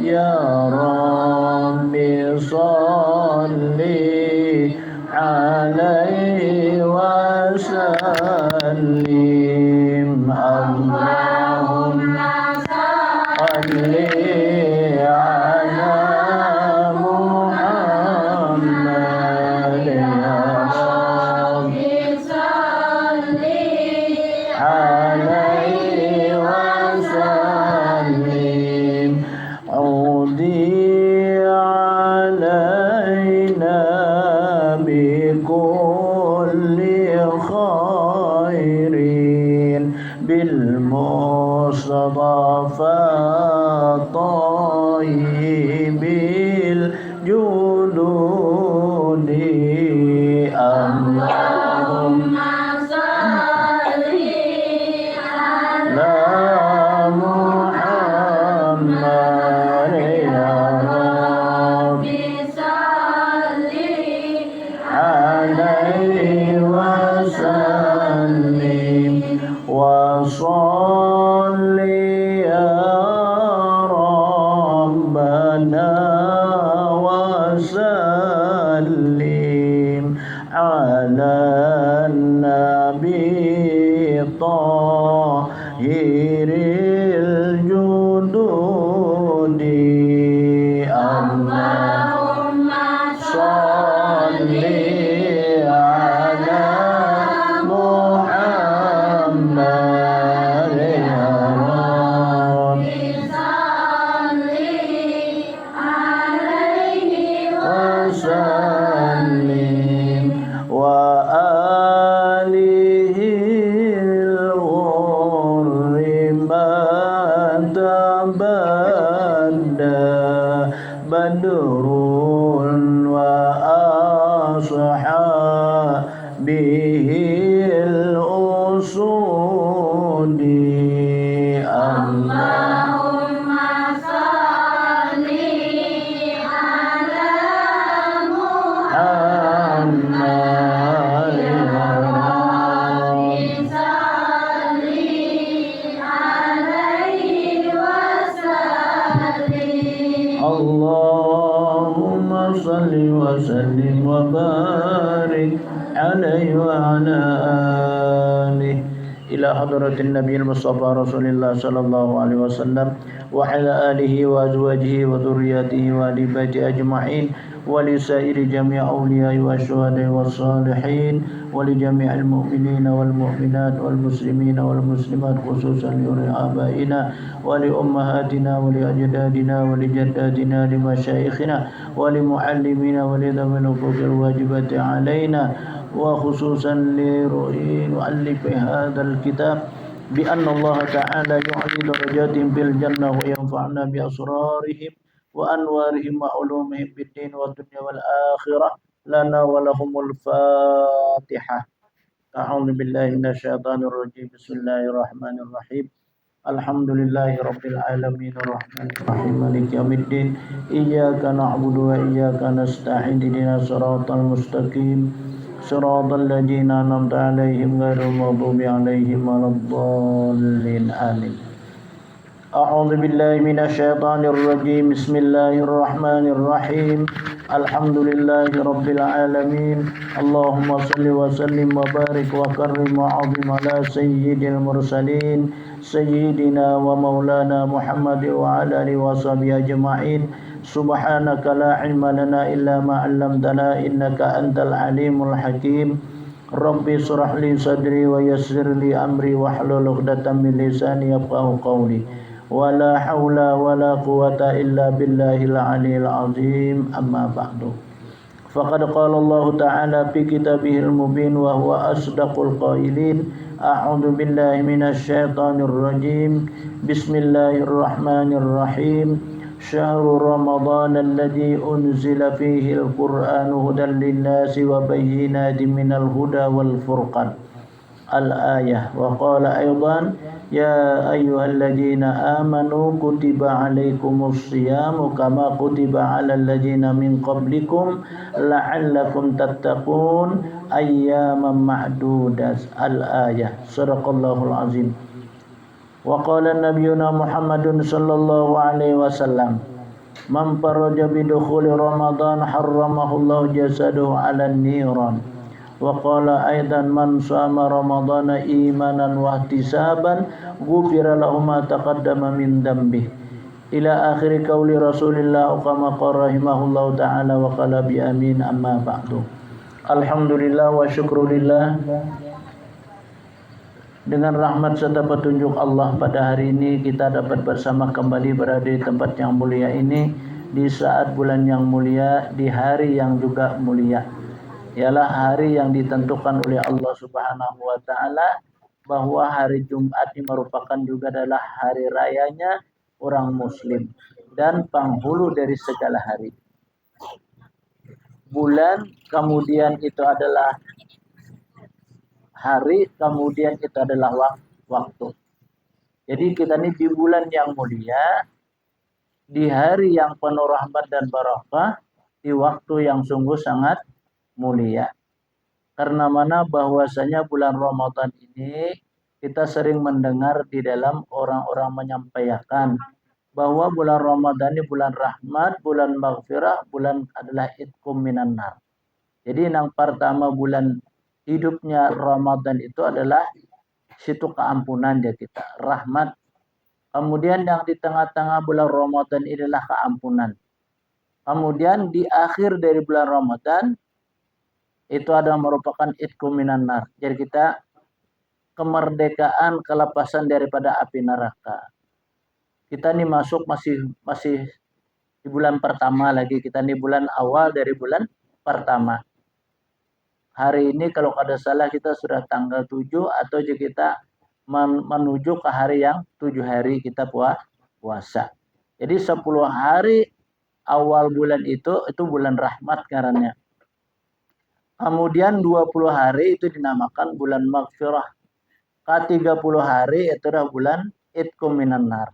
Ya Rabbi salli وسلم على النبي طاهر الجدود اللهم صل على محمد يا رب وسلم وآله الغر ما تبدى بدر وأصحابه الأسود اللهم صل على محمد يا رب اللهم صل وسلم وبارك عليه وعلى آله إلى حضرة النبي المصطفى رسول الله صلى الله عليه وسلم وعلى آله وأزواجه وذرياته وآل بيته أجمعين ولسائر جميع أولياء والشهداء والصالحين ولجميع المؤمنين والمؤمنات والمسلمين والمسلمات خصوصا لآبائنا ولأمهاتنا ولأجدادنا ولجداتنا لمشايخنا ولمعلمينا ولذوي الحقوق الواجبة علينا وخصوصا لمؤلف هذا الكتاب بأن الله تعالى يعلي درجاتهم في الجنة وينفعنا بأسرارهم وأنوارهم وعلومهم بالدين والدنيا والآخرة لنا ولهم الفاتحة. أعوذ بالله من الشيطان الرجيم. بسم الله الرحمن الرحيم. الحمد لله رب العالمين الرحمن الرحيم مالك يوم الدين إياك نعبد وإياك نستعين اهدنا الصراط المستقيم صراط الذين أنعمت عليهم غير المغضوب عليهم ولا الضالين آمين. أعوذ بالله من الشيطان الرجيم. بسم الله الرحمن الرحيم. الحمد لله رب العالمين. اللهم صل وسلم وبارك وكرم وعظم على سيد المرسلين سيدنا ومولانا محمد وعلى آله وصحبه أجمعين. سبحانك لا علم لنا إلا ما علمتنا إنك أنت العليم الحكيم. ربي اشرح لي صدري ويسر لي أمري واحلل عقدة من لساني يفقهوا قولي ولا حول ولا قوة إلا بالله العلي العظيم. أما بعد فقد قال الله تعالى في كتابه المبين وهو أصدق القائلين. أعوذ بالله من الشيطان الرجيم. بسم الله الرحمن الرحيم. شهر رمضان الذي أنزل فيه القرآن هدى للناس وبينات من الهدى والفرقان الآية. وقال أيضا يا أيها الذين آمنوا كتب عليكم الصيام كما كتب على الذين من قبلكم لعلكم تتقون أياما معدودة الآية. صدق الله العظيم. وقال نبينا محمد صلى الله عليه وسلم من فرج بدخول رمضان حرمه الله جسده على النيران. وقال أيضا من صام رمضان إيمانا واحتسابا غفر له ما تقدم من ذنبه إلى آخر قول رسول الله كما قال رحمه الله تعالى وقال بأمين. أما بعد. Alhamdulillah wa syukurillah. Dengan rahmat serta petunjuk Allah pada hari ini kita dapat bersama kembali berada di tempat yang mulia ini di saat bulan yang mulia, di hari yang juga mulia. Ialah hari yang ditentukan oleh Allah Subhanahu wa taala bahwa hari Jumat ini merupakan juga adalah hari rayanya orang muslim dan penghulu dari segala hari. Bulan kemudian itu adalah hari, kemudian itu adalah waktu. Jadi kita ini di bulan yang mulia, di hari yang penuh rahmat dan barakah, di waktu yang sungguh sangat mulia. Karena mana bahwasanya bulan Ramadan ini kita sering mendengar di dalam orang-orang menyampaikan bahwa bulan Ramadan ini bulan rahmat, bulan maghfirah, bulan adalah itqum minan nar. Jadi yang pertama bulan hidupnya Ramadan itu adalah situ keampunan ya kita, rahmat. Kemudian yang di tengah-tengah bulan Ramadan adalah keampunan. Kemudian di akhir dari bulan Ramadan itu adalah merupakan itqum minan nar. Jadi kita kemerdekaan, kelepasan daripada api neraka. Kita ini masuk masih di bulan pertama lagi, kita ini bulan awal dari bulan pertama. Hari ini kalau ada salah kita sudah tanggal 7 atau kita menuju ke hari yang 7 hari kita puasa. Jadi 10 hari awal bulan itu bulan rahmat karena. Kemudian 20 hari itu dinamakan bulan maghfirah. Ke-30 hari itu adalah bulan itqum minan nar.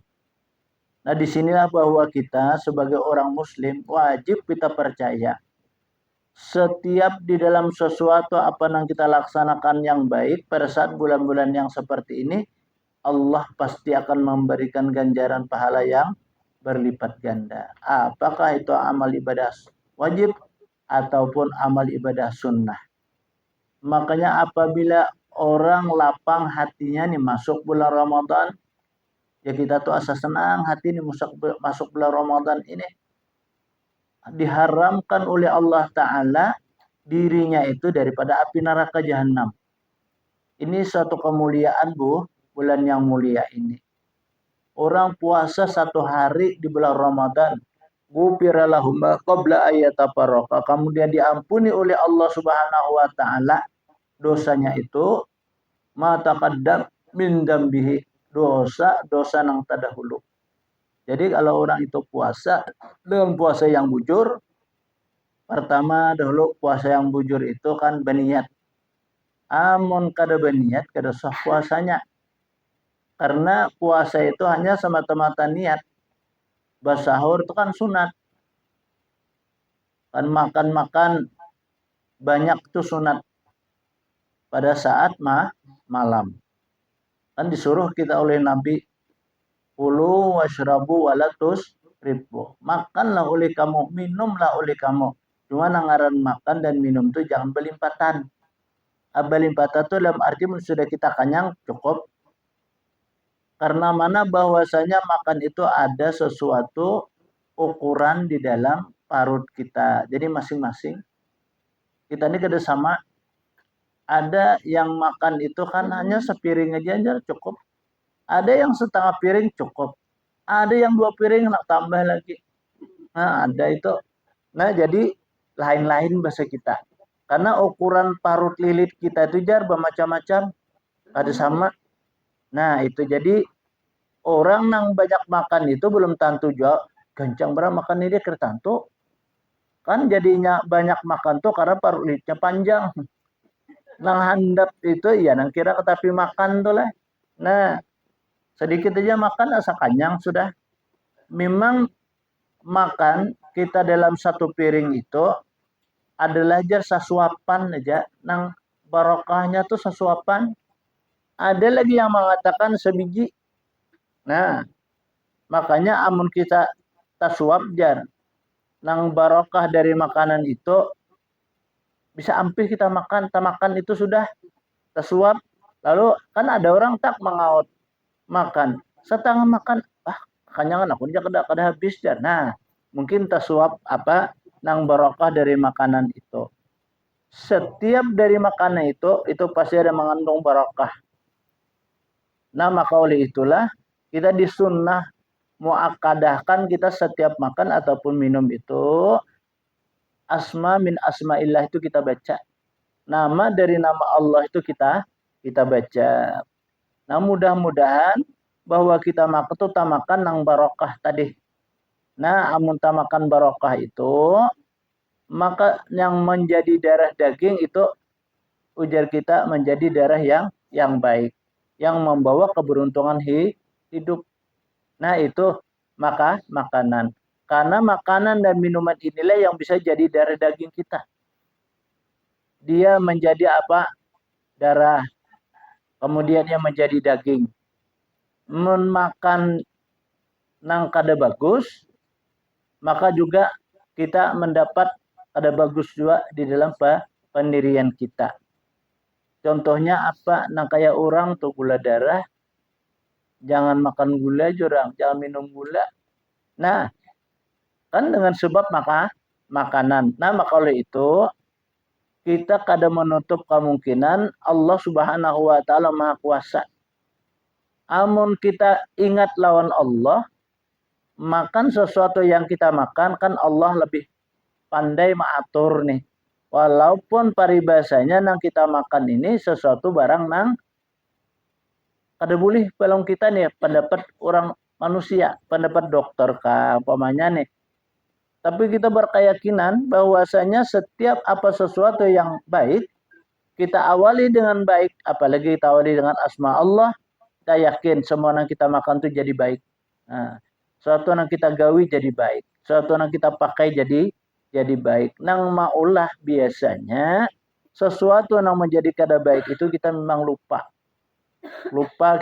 Nah, disinilah bahwa kita sebagai orang muslim wajib kita percaya setiap di dalam sesuatu apa yang kita laksanakan yang baik pada saat bulan-bulan yang seperti ini, Allah pasti akan memberikan ganjaran pahala yang berlipat ganda. Apakah itu amal ibadah wajib ataupun amal ibadah sunnah. Makanya apabila orang lapang hatinya nih masuk bulan Ramadan, ya kita tuh asa senang hati nih masuk bulan Ramadan ini. Diharamkan oleh Allah Ta'ala dirinya itu daripada api neraka jahanam. Ini suatu kemuliaan bulan yang mulia ini. Orang puasa 1 hari di bulan Ramadan, ghufira lahum ma qabla ayyatafarraqa, kemudian diampuni oleh Allah Subhanahu wa taala dosanya itu ma taqaddam min dambihi, dosa yang terdahulu. Jadi kalau orang itu puasa dengan puasa yang bujur, pertama dahulu puasa yang bujur itu kan berniat. Amun kada berniat kada sah puasanya. Karena puasa itu hanya semata-mata niat. Bersahur itu kan sunat. Kan makan-makan banyak itu sunat pada saat malam. Kan disuruh kita oleh Nabi, kulu washrabu walatus ribu. Makanlah oleh kamu, minumlah oleh kamu. Cuma anggaran makan dan minum itu jangan berlimpatan. Berlimpatan itu dalam arti sudah kita kenyang cukup. Karena mana bahwasanya makan itu ada sesuatu ukuran di dalam parut kita. Jadi masing-masing kita ini kerjasama. Ada yang makan itu kan hanya sepiring aja cukup. Ada yang setengah piring cukup. Ada yang 2 piring nak tambah lagi. Nah, ada itu. Nah, jadi lain-lain bahasa kita. Karena ukuran parut lilit kita itu jar bermacam-macam. Ada sama. Nah, itu jadi orang yang banyak makan itu belum tentu juga kencang berapa makan ini dia tertentu. Kan jadinya banyak makan tuh karena parut lilitnya panjang. Nang handap itu ya nang kira tapi makan tuh lah. Nah, sedikit aja makan asa kenyang sudah. Memang makan kita dalam satu piring itu adalah aja sesuapan aja. Nang barokahnya tuh sesuapan. Ada lagi yang mengatakan sebiji. Nah, makanya amun kita tasuap jar. Nang barokah dari makanan itu bisa ampih kita makan. Tak makan itu sudah tasuap. Lalu kan ada orang tak mengaut makan. Setengah makan, kekenyangan aku dia kada habis jar. Nah, mungkin tasuap apa nang barokah dari makanan itu. Setiap dari makanan itu pasti ada mengandung barokah. Nah, maka oleh itulah kita disunnah muakadahkan kita setiap makan ataupun minum itu asma min asma'illah itu kita baca. Nama dari nama Allah itu kita baca. Nah, mudah-mudahan bahwa kita makan itu tamakan nang barokah tadi. Nah, amun tamakan barokah itu maka yang menjadi darah daging itu ujar kita menjadi darah yang baik, yang membawa keberuntungan hidup. Nah, itu maka makanan. Karena makanan dan minuman inilah yang bisa jadi darah daging kita. Dia menjadi apa? Darah. Kemudian dia menjadi daging. Memakan nang kada bagus, maka juga kita mendapat kada bagus juga di dalam pendirian kita. Contohnya apa? Nang kayak orang tuh gula darah, jangan makan gula jurang, jangan minum gula. Nah, kan dengan sebab makanan. Nah, maka oleh itu kita kada menutup kemungkinan Allah Subhanahu wa taala Maha Kuasa. Amun kita ingat lawan Allah, makan sesuatu yang kita makan kan Allah lebih pandai mengatur nih. Walaupun paribasanya nang kita makan ini sesuatu barang nang kada boleh balong kita nih pendapat orang manusia, pendapat dokter kah umpamanya nih. Tapi kita berkeyakinan bahwasanya setiap apa sesuatu yang baik kita awali dengan baik, apalagi kita awali dengan asma Allah, kita yakin semua yang kita makan itu jadi baik. Nah, sesuatu yang kita gawi jadi baik, sesuatu yang kita pakai jadi baik. Nang maulah biasanya sesuatu yang menjadi kada baik itu kita memang lupa. Lupa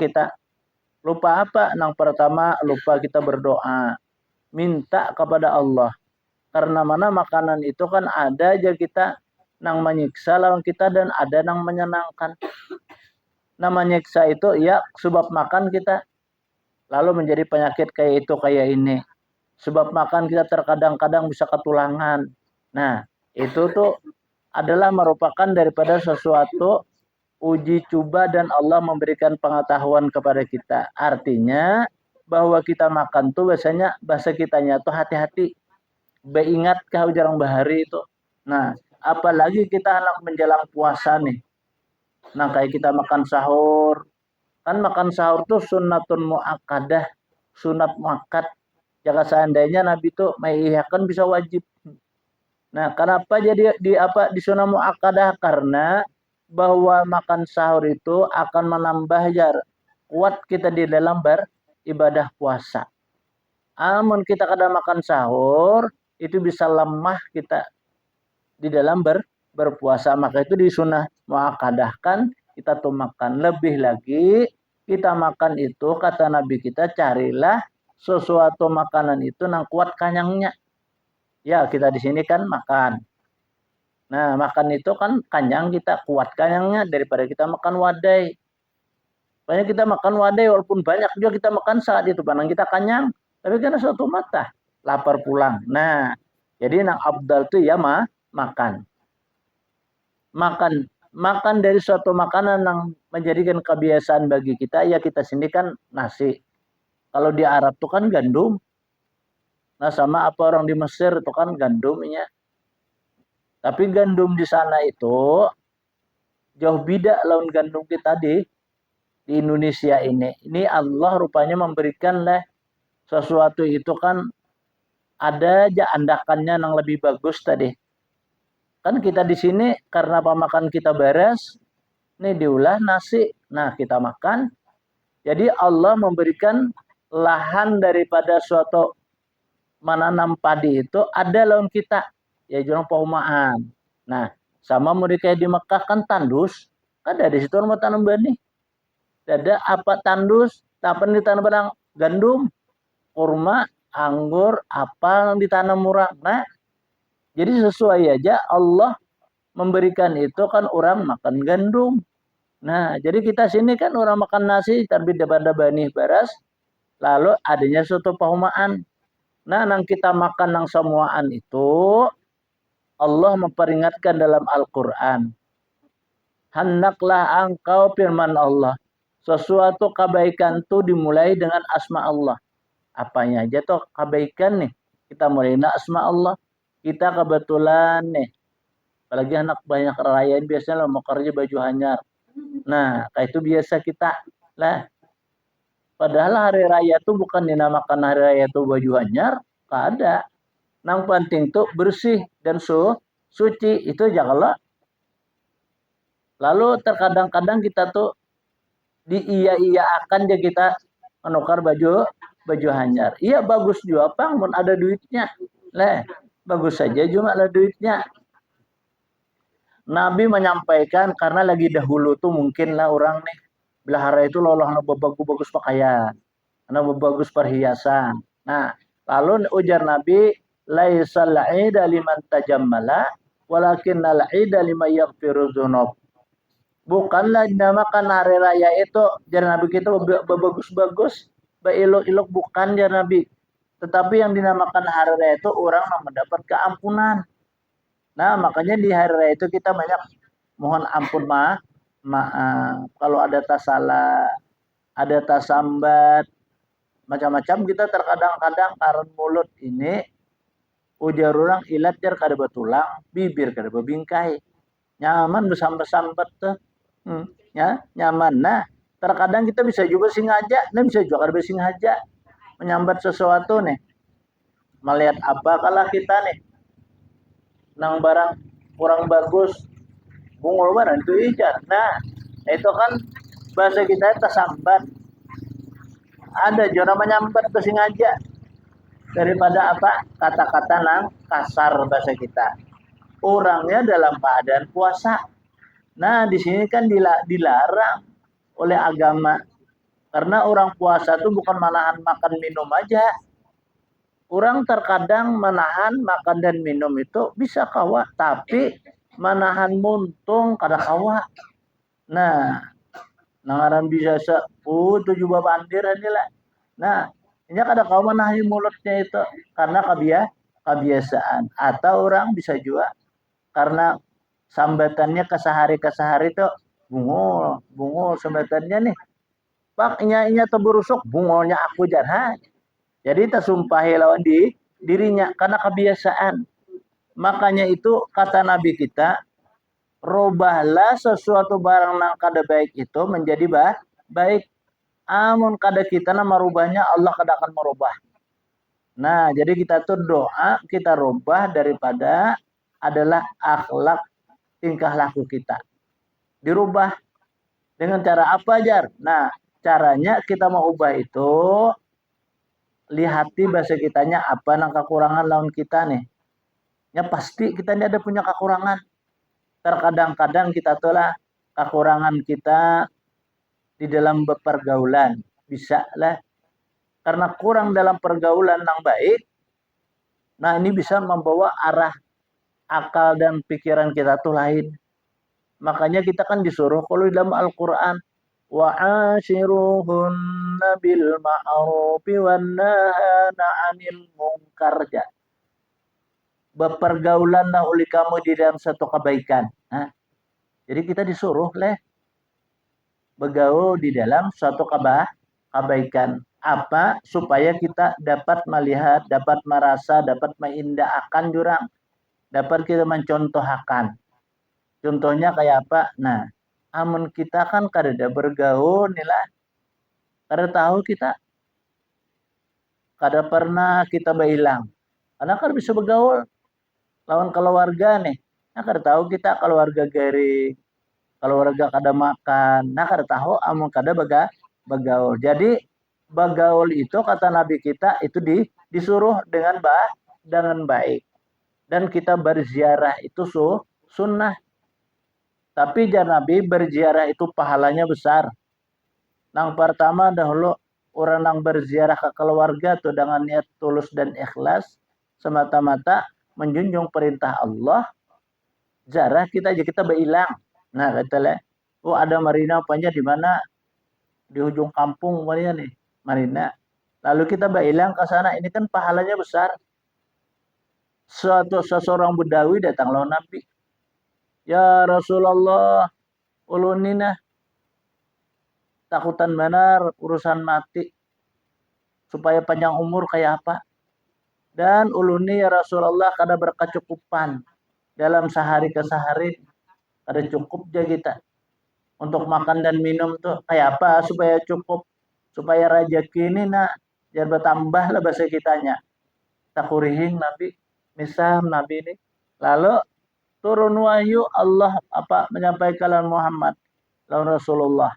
apa? Nang pertama lupa kita berdoa, minta kepada Allah. Karena mana makanan itu kan ada aja kita nang menyiksa lawan kita dan ada nang menyenangkan. Nah menyiksa itu ya sebab makan kita lalu menjadi penyakit kayak itu kayak ini. Sebab makan kita terkadang-kadang bisa ketulangan. Nah itu tuh adalah merupakan daripada sesuatu uji coba dan Allah memberikan pengetahuan kepada kita. Artinya bahwa kita makan tuh biasanya bahasa kitanya tuh hati-hati. Beingat kau jarang bahari itu. Nah, apalagi kita anak menjelang puasa nih. Nah, kayak kita makan sahur. Kan makan sahur tuh sunnatun muakkadah, sunat muakkad. Jika seandainya Nabi itu mengiyakan bisa wajib. Nah, kenapa jadi di sunnah muakkadah? Karena bahwa makan sahur itu akan menambah kuat kita di dalam beribadah puasa. Amun kita kadang makan sahur, itu bisa lemah kita di dalam berpuasa. Maka itu disunah muakadahkan kita tuh makan. Lebih lagi kita makan itu kata Nabi kita carilah sesuatu makanan itu nang kuat kanyangnya. Ya kita di sini kan makan. Nah makan itu kan kanyang kita kuat kanyangnya daripada kita makan wadai. Banyak kita makan wadai walaupun banyak juga kita makan saat itu pandang kita kanyang. Tapi karena suatu mata lapar pulang. Nah jadi nang abdal itu ya makan. Makan dari suatu makanan yang menjadikan kebiasaan bagi kita, ya kita sini kan nasi. Kalau di Arab tuh kan gandum. Nah sama apa orang di Mesir itu kan gandumnya. Tapi gandum di sana itu jauh beda lawan gandum kita di Indonesia ini. Ini Allah rupanya memberikan lah sesuatu itu kan ada aja andakannya yang lebih bagus tadi. Kan kita di sini karena pemakan kita beres, ini diolah nasi. Nah, kita makan. Jadi Allah memberikan lahan daripada suatu menanam padi itu ada lawan kita. Ya jurang paumaan. Nah, sama mereka di Mekah kan tandus. Kan dari situ orang tanam benih. Ada apa tandus? Apa yang ditanam barang gandum, kurma, anggur, apa yang ditanam murah. Nah, jadi sesuai aja Allah memberikan itu kan orang makan gandum. Nah, jadi kita sini kan orang makan nasi tapi daripada benih beras, lalu adanya suatu paumaan. Nah, nang kita makan nang semuaan itu Allah memperingatkan dalam Al-Qur'an. Hendaklah engkau firman Allah. Sesuatu kebaikan itu dimulai dengan asma Allah. Apanya aja tuh kebaikan nih. Kita mulai dengan asma Allah. Kita kebetulan nih, apalagi anak banyak rayain biasanya mau kerja baju hanyar. Nah, kayak itu biasa kita lah. Padahal hari raya itu bukan dinamakan hari raya itu baju hanyar, tak ada. Nang penting tuh bersih dan suci itu janganlah. Lalu terkadang-kadang kita tuh iya akan aja kita menukar baju hanyar. Iya bagus juga Bang, mun ada duitnya. Lah, bagus saja cuma ada duitnya. Nabi menyampaikan karena lagi dahulu tuh mungkin lah orang nih belahara itu lolos bagus pakaian, anak bagus perhiasan. Nah, lalu ujar Nabi, laisal 'ida liman tajammala walakinnal 'ida liman yaghfiru dzunub. Bukanlah dinamakan hari raya itu jar Nabi kita bagus-bagus, beilok-ilok, bukan jar Nabi. Tetapi yang dinamakan hari raya itu orang yang mendapat keampunan. Nah, makanya di hari raya itu kita banyak mohon ampun maaf kalau ada tas salah, ada tas sambat, macam-macam kita terkadang-kadang karena mulut ini ujar orang ilat jar kada betulang, bibir kada bebingkai. Nyaman besambat-sambat tuh. Ya, nyaman. Nah, terkadang kita bisa juga sengaja, nah bisa juga kada sengaja menyambat sesuatu nih. Melihat apa kalah kita nih nang barang kurang bagus, bungul barang itu ijar. Nah, itu kan bahasa kita tersambat. Ada jora menyambat sengaja daripada apa kata-kata nang kasar bahasa kita. Orangnya dalam keadaan puasa. Nah, di sini kan dilarang oleh agama. Karena orang puasa itu bukan menahan makan minum aja. Orang terkadang menahan makan dan minum itu bisa kawa, tapi menahan muntung kada kawa. Nah, nangaran bisa tujuh bandir lah. Nah, ini kada kawa menahan mulutnya itu karena kebiasaan. Atau orang bisa juga karena sambatannya kesehari itu bungul sambatannya nih. Pak, inya teburusuk bungolnya aku jangan. Jadi tersumpahi lawan dirinya karena kebiasaan. Makanya itu kata Nabi kita, robahlah sesuatu barang nang kada baik itu menjadi baik. Amun kada kita nama merubahnya, Allah kada akan merubah. Nah, jadi kita tuh doa kita rubah daripada adalah akhlak tingkah laku kita. Dirubah dengan cara apa, Jar? Nah, caranya kita mau ubah itu lihati bahasa kitanya apa nang kekurangan lawan kita nih. Ya pasti kita ini ada punya kekurangan. Terkadang-kadang kita telah kekurangan kita di dalam pergaulan. Bisa lah. Karena kurang dalam pergaulan yang baik, nah ini bisa membawa arah akal dan pikiran kita tuh lain. Makanya kita kan disuruh kalau dalam Al-Quran, wa'ashiruhunna bil ma'rufi wan nahana 'anil munkar. Berpergaulanlah oleh kamu di dalam satu kebaikan. Nah, jadi kita disuruh bergaul di dalam suatu kebaikan. Apa? Supaya kita dapat melihat, dapat merasa, dapat mengindahkan jurang, dapat kita mencontohkan. Contohnya kayak apa? Nah, amun kita kan kada bergaul inilah, kada tahu kita, kada pernah kita berhilang. Karena kan bisa bergaul lawan keluarga nih. Nah, kada tahu kita keluarga garing, keluarga kada makan. Nah, kada tahu amun kada bergaul. Jadi bergaul itu kata Nabi kita itu disuruh dengan baik. Dan kita berziarah itu sunnah. Tapi jangan Nabi berziarah itu pahalanya besar. Yang pertama dahulu orang yang berziarah ke keluarga itu dengan niat tulus dan ikhlas semata-mata menjunjung perintah Allah. Zarah kita aja kita berhilang. Nah kata ada marina apanya di mana di ujung kampung mana nih marina. Lalu kita berhilang ke sana, ini kan pahalanya besar. Seseorang Budawi datang lawan Nabi. Ya Rasulullah, ulunina takutan benar urusan mati supaya panjang umur kayak apa. Dan uluni ya Rasulullah kada berkecukupan dalam sehari ke sehari, kada cukup aja kita untuk makan dan minum tuh kayak apa supaya cukup, supaya rezeki ini nak jangan bertambah lah bahasa kitanya. Takurihing Nabi, misal Nabi ini. Lalu turun wahyu Allah apa menyampaikan Muhammad lawan Rasulullah.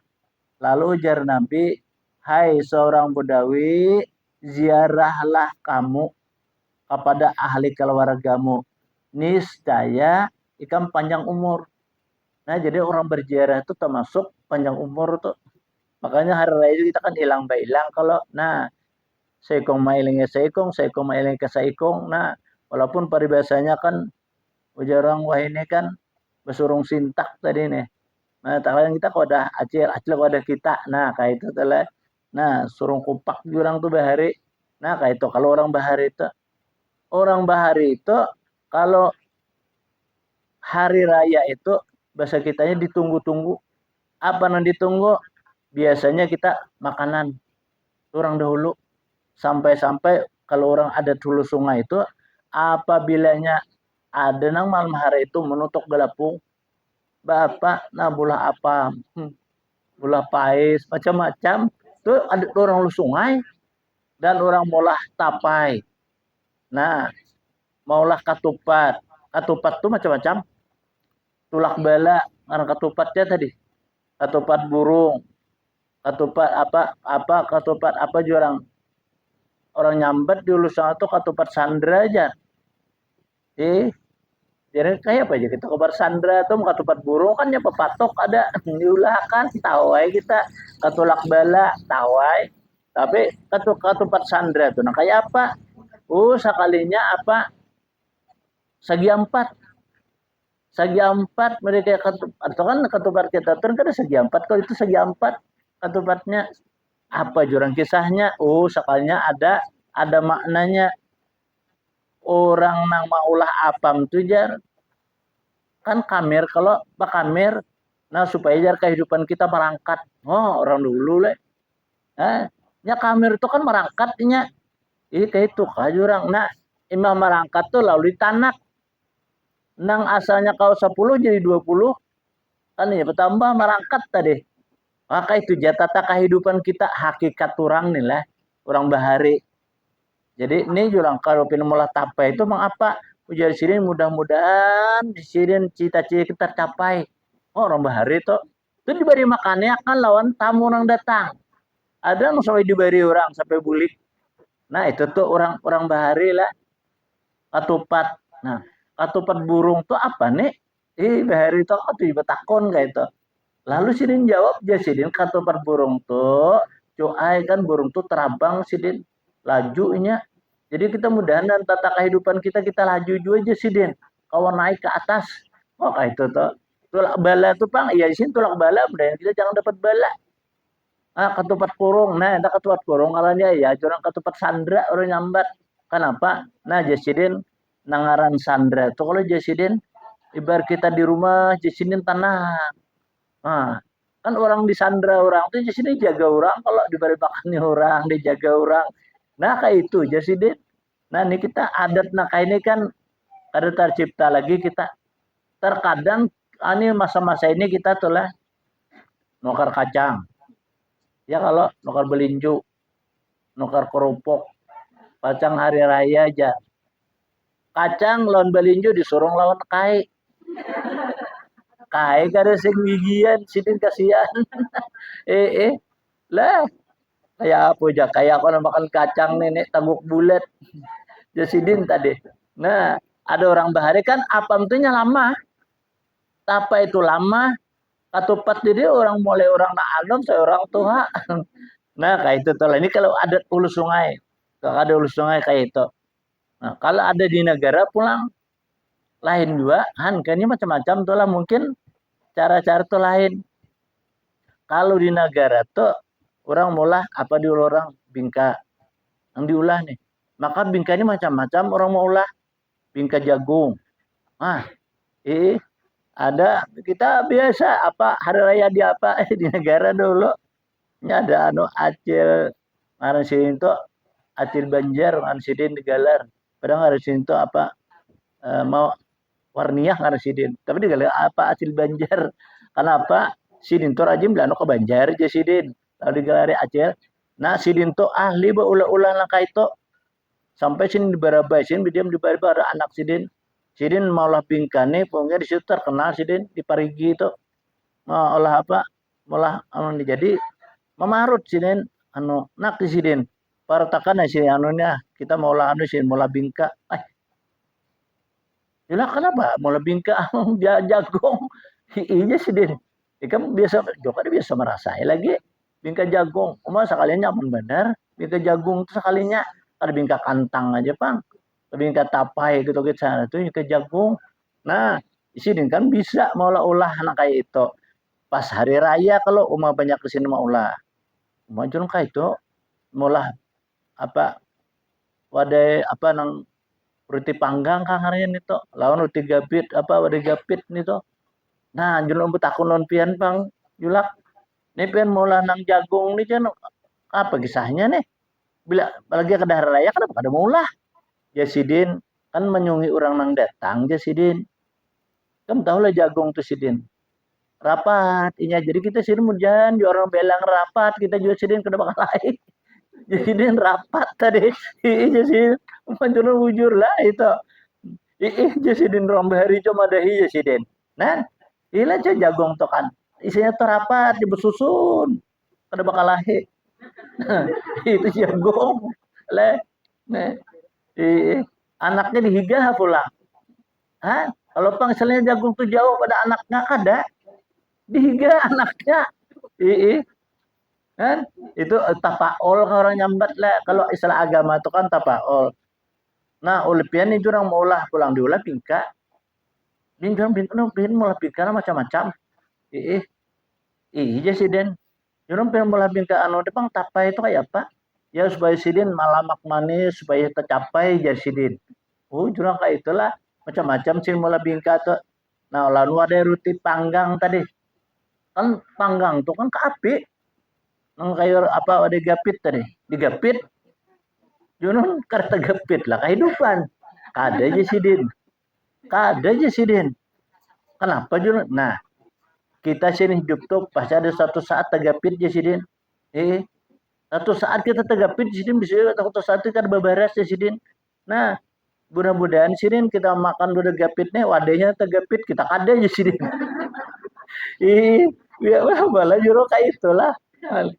Lalu ujar Nabi, hai seorang Budawi, ziarahlah kamu kepada ahli keluargamu. Niscaya ikan panjang umur. Nah, jadi orang berziarah itu termasuk panjang umur tuh. Makanya hari raya kita kan hilang kalau nah seikong mailingnya seikong mailing ke seikong. Nah, walaupun paribasanya kan ujarang wah ini kan besurung sintak tadi nih. Nah, takkan kita kok ada acil kok ada kita. Nah, kayak itu telah. Nah, surung kupak jurang tuh bahari. Nah, kayak itu kalau orang bahari itu kalau hari raya itu bahasa kitanya ditunggu-tunggu. Apa yang ditunggu? Biasanya kita makanan orang dahulu sampai-sampai kalau orang ada dulu sungai itu apabilanya ada nang malam hari itu menutup gelapung bapak nah bola apa bola pais macam-macam tuh ada orang lu sungai dan orang molah tapai. Nah maulah katupat tuh macam-macam tulak bala karena katupatnya tadi katupat burung katupat apa katupat apa juga orang nyambet di ulusan itu katupat sandra aja. Jadi kayak apa aja kita kabar sandra tuh katupat burung kan ya pepatok ada diulah kan tawai kita katulak bala tawai tapi katupat sandra tuh nah kayak apa sekalinya apa segi empat mereka katupat atau kan katupat kita tuh kan ada segi empat kalau itu segi empat katupatnya apa jurang kisahnya sekalinya ada maknanya orang nang maulah apam tuh jar kan kamer kalau pak kamer nah supaya jar kehidupan kita merangkat orang dulu le nya kamer itu kan merangkatnya kayak itu kajurang nah imam merangkat tuh lalu ditanak nang asalnya kau 10 jadi 20 kan ya bertambah merangkat tadi maka itu jatata kehidupan kita hakikat orang nih lah orang bahari. Jadi ini jurang kalau mulai tapai itu mengapa ujar sini mudah-mudahan di sini cita-cita kita tercapai. Orang bahari itu diberi makannya kan lawan tamu orang datang. Ada yang sampai diberi orang sampai bulik. Nah itu tuh orang bahari lah katupat. Nah katupat burung tuh apa nih? Bahari itu tuh juga takon kayak itu. Lalu Sidin jawab ya Sidin katupat burung tuh cuai kan burung tuh terabang Sidin lajunya. Jadi kita mudahan dan tata kehidupan kita laju juga aja sih Din. Kawan naik ke atas. Kayak itu tuh. Tulak bala tuh Pang. Iya di sini tulak bala. Mudahan kita jangan dapat bala. Ketupat kurung. Nah, ada ketupat kurung. Kalanya ya, curang ketupat sandra orang nyambat. Kenapa? Nah, Jasidin nangaran sandra. Tuh kalau Jasidin ibarat kita di rumah Jasidin tanah. Nah, kan orang di sandra orang tuh Jasidin jaga orang. Kalau diberi makannya orang, dijaga orang. Nah kayak itu Jasidin. Nah ini kita adat nah kayak ini kan ada tercipta lagi kita terkadang ini masa-masa ini kita tuh lah nukar kacang ya kalau nukar belinju nukar kerupuk kacang hari raya aja kacang lawan belinju disuruh lawan kai kada sing gigian sidin kasihan lah kayak apa aja kayak aku makan kacang nenek taguk bulat Jasidin tadi. Nah, ada orang bahari kan apam tuh lama. Apa itu lama? Katupat jadi orang mulai orang nak anom seorang tua. Nah, kayak itu tuh. Ini kalau ada hulu sungai. Kalau ada hulu sungai kayak itu. Nah, kalau ada di negara pulang lain juga kan kayaknya macam-macam tuh lah mungkin cara-cara tuh lain. Kalau di negara tuh orang mulah apa di orang bingka yang diulah nih. Maka bingka ini macam-macam orang mau ulah bingka jagung. Ada kita biasa apa hari raya di apa di negara dulu. Ini ada acil ngaran sini itu acil Banjar ngaran sidin digalar. Padahal ngaran sini itu apa mau warniah ngaran sidin. Tapi digalar apa acil Banjar. Kenapa? Sidin tuh rajin belano ke Banjar aja sidin. Lalu digalari acil. Nah sidin tuh ahli ulah-ulah langkah itu sampai sini dibarabai sini diam di bara anak sidin maulah bingkane pokoknya di situ terkenal sidin di Parigi itu olah apa malah jadi memarut sidin nak di sidin para takan si anunya kita maulah sidin maulah bingka Yalah kenapa maulah bingka jagong iya sidin kan biasa juga biasa merasa lagi bingka jagung sekalian nyaman benar bingka jagung tuh sekalinya ada bingka kantang aja pang, bingka tapai gitu ke sana tuh bingka jagung. Nah di sini kan bisa mau olah anak kayak itu pas hari raya kalau umah banyak kesini mau olah umah jual kayak itu maulah apa wadai apa nang roti panggang kang harian itu lawan roti gapit apa wadai gapit itu nah jual umpet aku non pian pang julak nih pian maulah nang jagung nih kan apa kisahnya nih bila lagi ke daerah raya kenapa ada maulah Jasidin kan menyungi orang nang datang Jasidin kan tahu lah jagung tuh Sidin rapat inya jadi kita sini mujan orang belang rapat kita juga Sidin ke bakal lain jadi rapat tadi iya sih pancen wujur lah itu jadi rombeh hari cuma ada iya Sidin nah ila aja jagung tuh kan isinya tuh rapat dibesusun kada bakal lahir itu jagung le nah anaknya dihiga pulang Hah? Kalau pang misalnya jagung tuh jauh pada anaknya kada dihiga anaknya iya kan itu tapaol kalau orang nyambat lah kalau istilah agama itu kan tapaol nah ulepian itu orang maulah pulang diulah pingka bintang bintang no pin maulah pingka macam-macam iya iya sih den orang pengen maulah pingka anu depan tapai itu kayak apa ya supaya sidin malamak manis supaya tercapai jadi sidin jurang kayak itulah macam-macam sih maulah pingka tuh nah lalu ada roti panggang tadi kan panggang tuh kan ke api nang kayak apa ada gapit tadi digapit Junun karena gapit lah kehidupan kada aja sidin kada aja sidin kenapa Junun nah kita sini hidup tuh pasti ada satu saat tegapit aja sidin satu saat kita tegapit sidin bisa satu saat kita berbaras ya sidin nah mudah-mudahan sidin kita makan udah gapit nih wadahnya tegapit kita kada aja sidin ih ya malah juro kayak itulah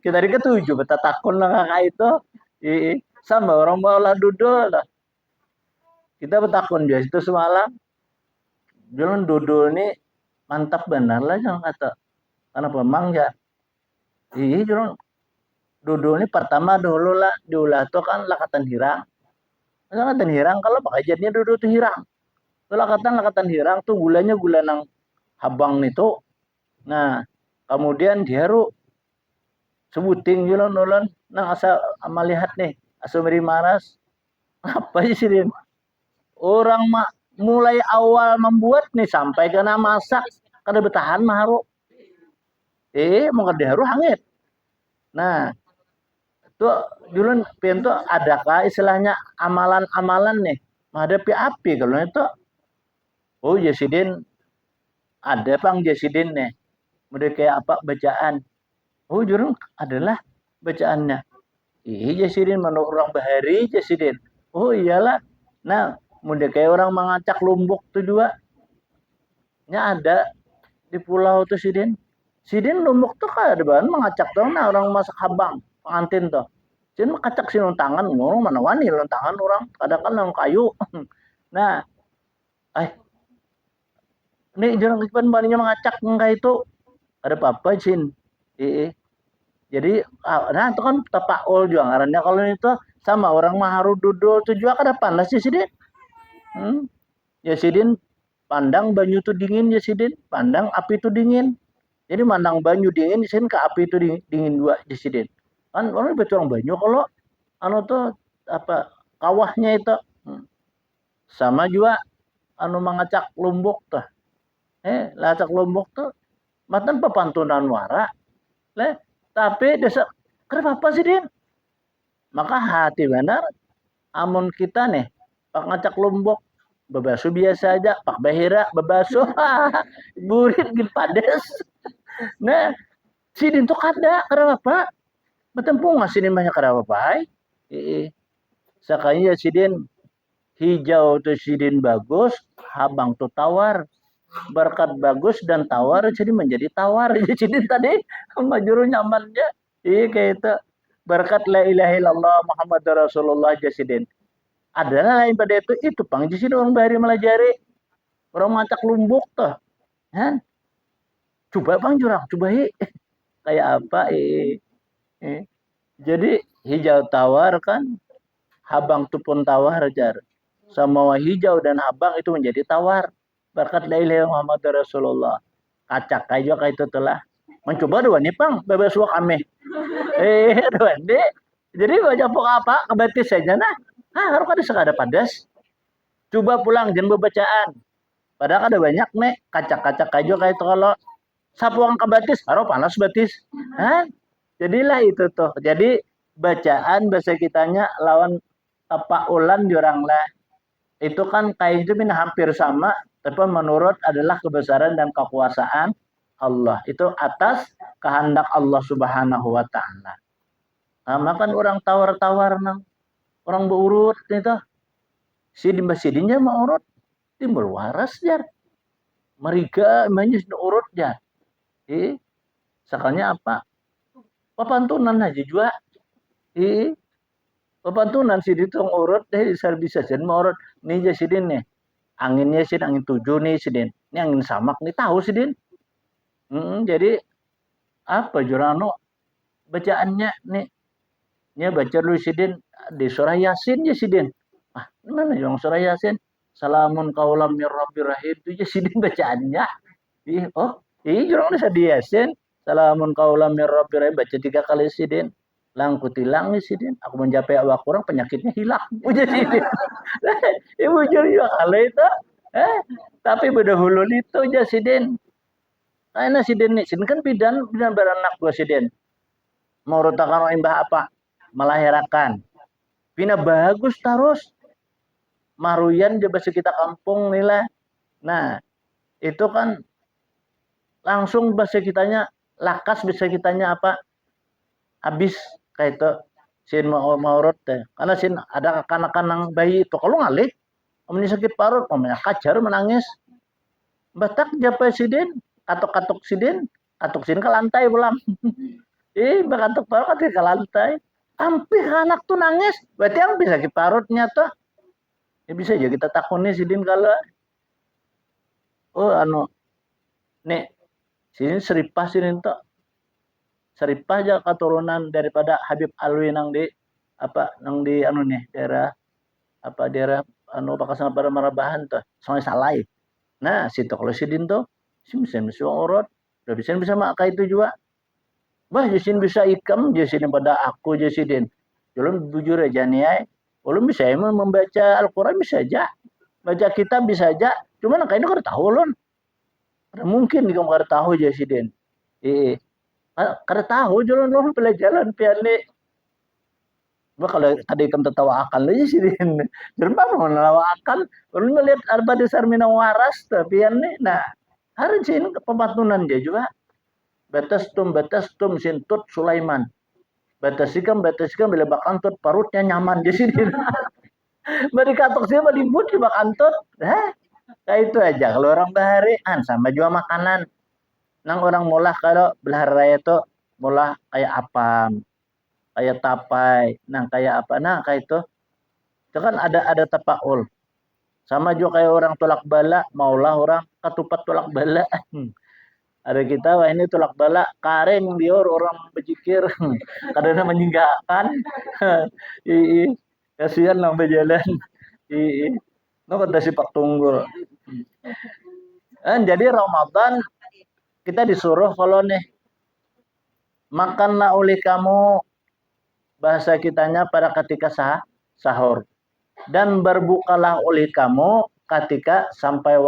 kita di ketujuh beta takun lah kayak itu sama orang mau lah duduk lah kita bertakun biasa itu semalam jalan duduk ini mantap benar lah jangan kata karena memang ya iya jalan duduk ini pertama dulu lah diulah tuh kan lakatan hirang lakatan hirang kalau pakai jadinya duduk tuh hirang tuh lakatan hirang tuh gulanya gula nang habang itu nah kemudian diharu sebuting jalan nulan nah asal melihat nih asal meri maras apa sih Din orang mulai awal membuat nih sampai kena masak kada bertahan maharu mau kada haru hangit nah itu dulu pintu adakah istilahnya amalan-amalan nih menghadapi api kalau itu Jasidin ada pang Jasidin nih mereka kayak apa bacaan jurung adalah bacaannya Jasidin menurut orang bahari Jasidin iyalah nah mudah kayak orang mengacak lumbuk tuh juga nya ada di pulau tuh Sidin lumbuk tuh kayak ada bahan mengacak tuh nah orang masak habang pengantin tuh Sidin mengacak sih tangan ngomong mana wani tangan orang kadang kan yang kayu nah ini jarang ipan baninya mengacak enggak itu ada apa-apa Sin jadi nah itu kan tapaol juga ngarannya kalau itu sama orang maharu dudul tuh juga kada panas sih Sidin ya Sidin pandang banyu itu dingin ya Sidin pandang api itu dingin jadi mandang banyu dingin di sini ke api itu dingin dua di Sidin kan orang betul orang banyu kalau anu tuh apa kawahnya itu sama juga anu mengacak lumbuk tuh lacak lumbuk tuh matan pepantunan wara tapi desa kenapa sih Din maka hati benar amun kita nih pak ngacak lumbuk bebasu biasa aja pak bahira bebasu burit gitu pades nah sidin tuh kada kenapa betempung ngasih banyak kada apa sakanya sidin hijau tuh sidin bagus habang tuh tawar berkat bagus dan tawar jadi menjadi tawar jadi tadi majuru nyamannya kayak itu berkat la ilaha illallah Muhammad Rasulullah jasidin adalah lain pada itu pang jadi orang bahari melajari orang macak lumbuk tuh kan coba bang jurang coba kayak apa jadi hijau tawar kan, habang itu pun tawar jar. Semua hijau dan habang itu menjadi tawar. Berkat la ilaha Muhammad Rasulullah. Kacak kayo kayak itu telah mencoba dua nih pang bebas suak ame. Dua deh. Jadi baca pok apa kebatis saja nah. Harus ada sekada padas. Coba pulang jangan bacaan. Padahal ada banyak nih kacak-kacak kayo kayak itu kalau sapuang kebatis harus panas batis. Jadilah itu tuh. Jadi bacaan bahasa kitanya lawan tapaulan jurang lah. Itu kan kayak itu hampir sama, tapi menurut adalah kebesaran dan kekuasaan Allah. Itu atas kehendak Allah Subhanahu wa taala. Nah, makan orang tawar-tawar nang orang berurut itu. Sidin basidinya mau urut timbul waras jar. Mariga manjus urut jar. Sakalnya apa? Papantunan aja juga. Papantunan sidin tong urut deh bisa jadi mau urut nih jadi sidin nih. Anginnya sih angin 7 nih sidin. Ini angin samak nih tahu sidin. Jadi apa jurano bacaannya nih. Nya baca dulu sidin di surah Yasin ya sidin. Mana yang surah Yasin? Salamun kaulam mir rabbir rahim itu ya sidin bacaannya. Jurang bisa di Yasin. Salamun kaulam mir rabbir rahim baca 3 kali sidin. Langku tilang nih sidin. Aku mencapai awak kurang penyakitnya hilang. Ujar sidin. Ibu juga kali itu. Tapi berdahulu itu aja sidin. Karena sidin nih, sidin kan bidan beranak gua sidin. Mau rotakan imbah apa? Melahirkan. Pina bagus terus. Maruyan di bahasa kita kampung nila. Nah, itu kan langsung bahasa kitanya lakas bahasa kitanya apa? Habis kayak itu sin mau teh. Karena sin ada kanak-kanak bayi itu kalau ngalih, omni sakit parut, omnya kacar menangis. Batak japa sidin, katok-katok sidin ke lantai pulang. Bakatok parut katok ke lantai. Hampir anak tuh nangis, berarti yang bisa sakit parutnya tuh. Ya bisa aja kita takuni sidin kalau nih sidin seripah sidin tuh. Seripah aja keturunan daripada Habib Alwi nang di daerah Pakasan pada Marabahan tuh soalnya salai. Nah situ kalau sidin tuh si bisa urut udah bisa makai itu juga jasin bisa ikam jasin pada aku jasidin belum bujur aja nih belum bisa emang membaca Al-Quran bisa aja baca kitab bisa aja cuman kayak itu kada tahu lon mungkin kamu kada tahu jasidin kada tahu jalan lon pelajaran piane. Kalau tadi kamu tertawa akal aja sih din. Jerman mau nelawa akal, kalau melihat arba dasar minang waras tapi ini, nah hari ini pematunan dia juga. Batas tum sintut Sulaiman. Batas ikam bila bakantut parutnya nyaman di sini. Beri katok sih melibut di bakantut. Kayak itu aja. Kalau orang bahari, sama juga makanan. Nang orang mulah kalau belah raya itu mulah kayak apa? Kayak tapai, kayak apa, kayak itu kan ada tapaul. Sama juga kayak orang tolak bala, maulah orang ketupat tolak bala. Ada kita, wah ini tolak bala, karen biar orang berjikir, karena menyinggakan. Kasihan lang berjalan. No kata si Pak Tunggul. Jadi Ramadan kita disuruh kalau nih makanlah oleh kamu bahasa kitanya pada ketika sahur dan berbukalah oleh kamu ketika sampai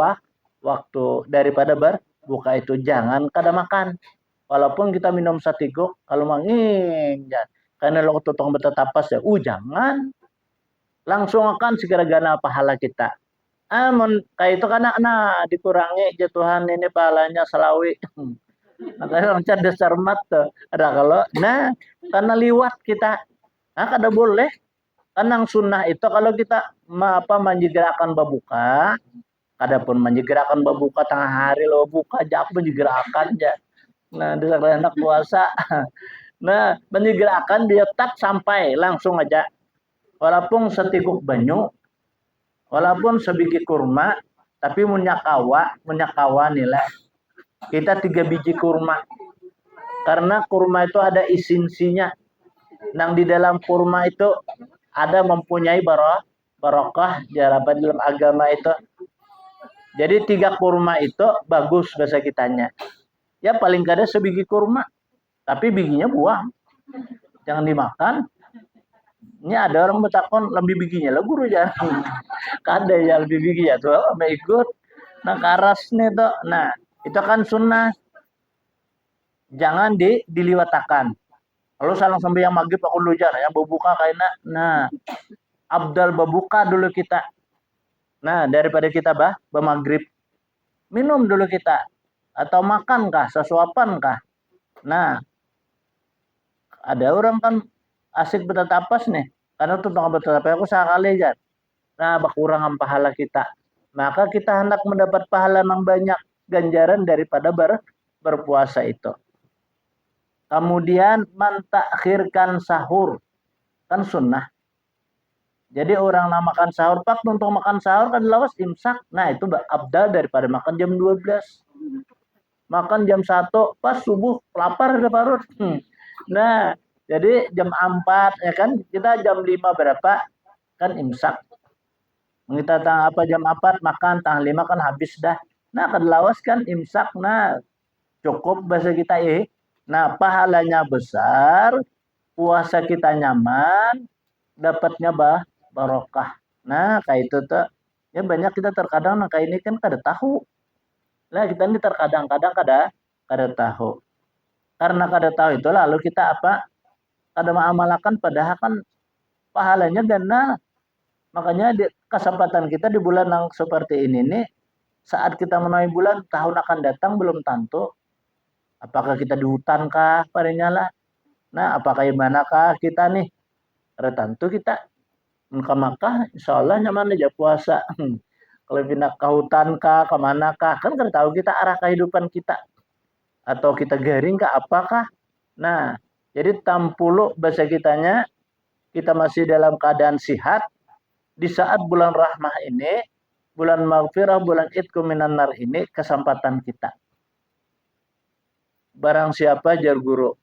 waktu daripada berbuka itu jangan kada makan walaupun kita minum satiguk kalau manging karena lo tutong betetapas ya jangan langsung akan segera gana pahala kita kayak itu karena dikurangi jatuhan ini pahalanya selawi. Makanya orang cerdas cermat tuh. Ada kalau, karena liwat kita, kada boleh. Karena sunnah itu kalau kita menjegerakan babuka, kada pun menjegerakan babuka tengah hari lo buka, jak menjegerakan aja. Nah, di anak puasa, menjegerakan dia tak sampai langsung aja. Walaupun setiguk banyu, walaupun sebiji kurma, tapi munyakawa nilai. Kita 3 biji kurma. Karena kurma itu ada esensinya. Nang di dalam kurma itu ada mempunyai barokah jaraban dalam agama itu. Jadi 3 kurma itu bagus bahasa kitanya. Ya paling kada sebiji kurma, tapi bijinya buang, jangan dimakan. Ini ada orang bertakon lebih bijinya lah guru jangan. Kada ya lebih bijinya tuh sama ikut. Nah karas nih tuh. Nah itu kan sunnah. Jangan diliwatakan. Kalau salang sampai yang maghrib aku dulu jangan yang berbuka kayaknya. Nah abdal berbuka dulu kita. Nah daripada kita bermaghrib minum dulu kita atau makan kah sesuapan kah. Nah ada orang kan asik bertatapas nih karena tuh tengah bertatapas aku sekali aja. Nah berkurangan pahala kita, maka kita hendak mendapat pahala yang banyak ganjaran daripada berpuasa itu. Kemudian mentakhirkan sahur kan sunnah. Jadi orang nak makan sahur pak untuk makan sahur kan lawas imsak. Nah itu abdal daripada makan jam 12. Makan jam 1 pas subuh lapar udah parut. Nah, jadi jam 4 ya kan kita jam 5 berapa kan imsak. Kita tang apa jam 4 makan tang 5 kan habis dah. Nah, kan lawas kan imsak. Nah, cukup bahasa kita Nah, pahalanya besar, puasa kita nyaman, dapatnya barokah. Nah, kayak itu tuh ya banyak kita terkadang nah kayak ini kan kada tahu. Nah, kita ini terkadang-kadang kada tahu. Karena kada tahu itu lalu kita apa? Kada mengamalkan padahal kan pahalanya ganda. Makanya di kesempatan kita di bulan yang seperti ini nih saat kita menawi bulan tahun akan datang belum tentu. Apakah kita di hutan kah padanya lah. Nah, apakah gimana kah kita nih? Kada tentu kita. Maka insya Allah nyaman aja puasa. Kalau pindah ke hutan kah, kemana kah, kan kada tahu kita arah kehidupan kita. Atau kita garing kah, apakah? Nah, jadi tampulu bahasa kitanya, kita masih dalam keadaan sihat, di saat bulan rahmah ini, bulan maghfirah, bulan idku minan nar ini, kesempatan kita. Barang siapa jar guru,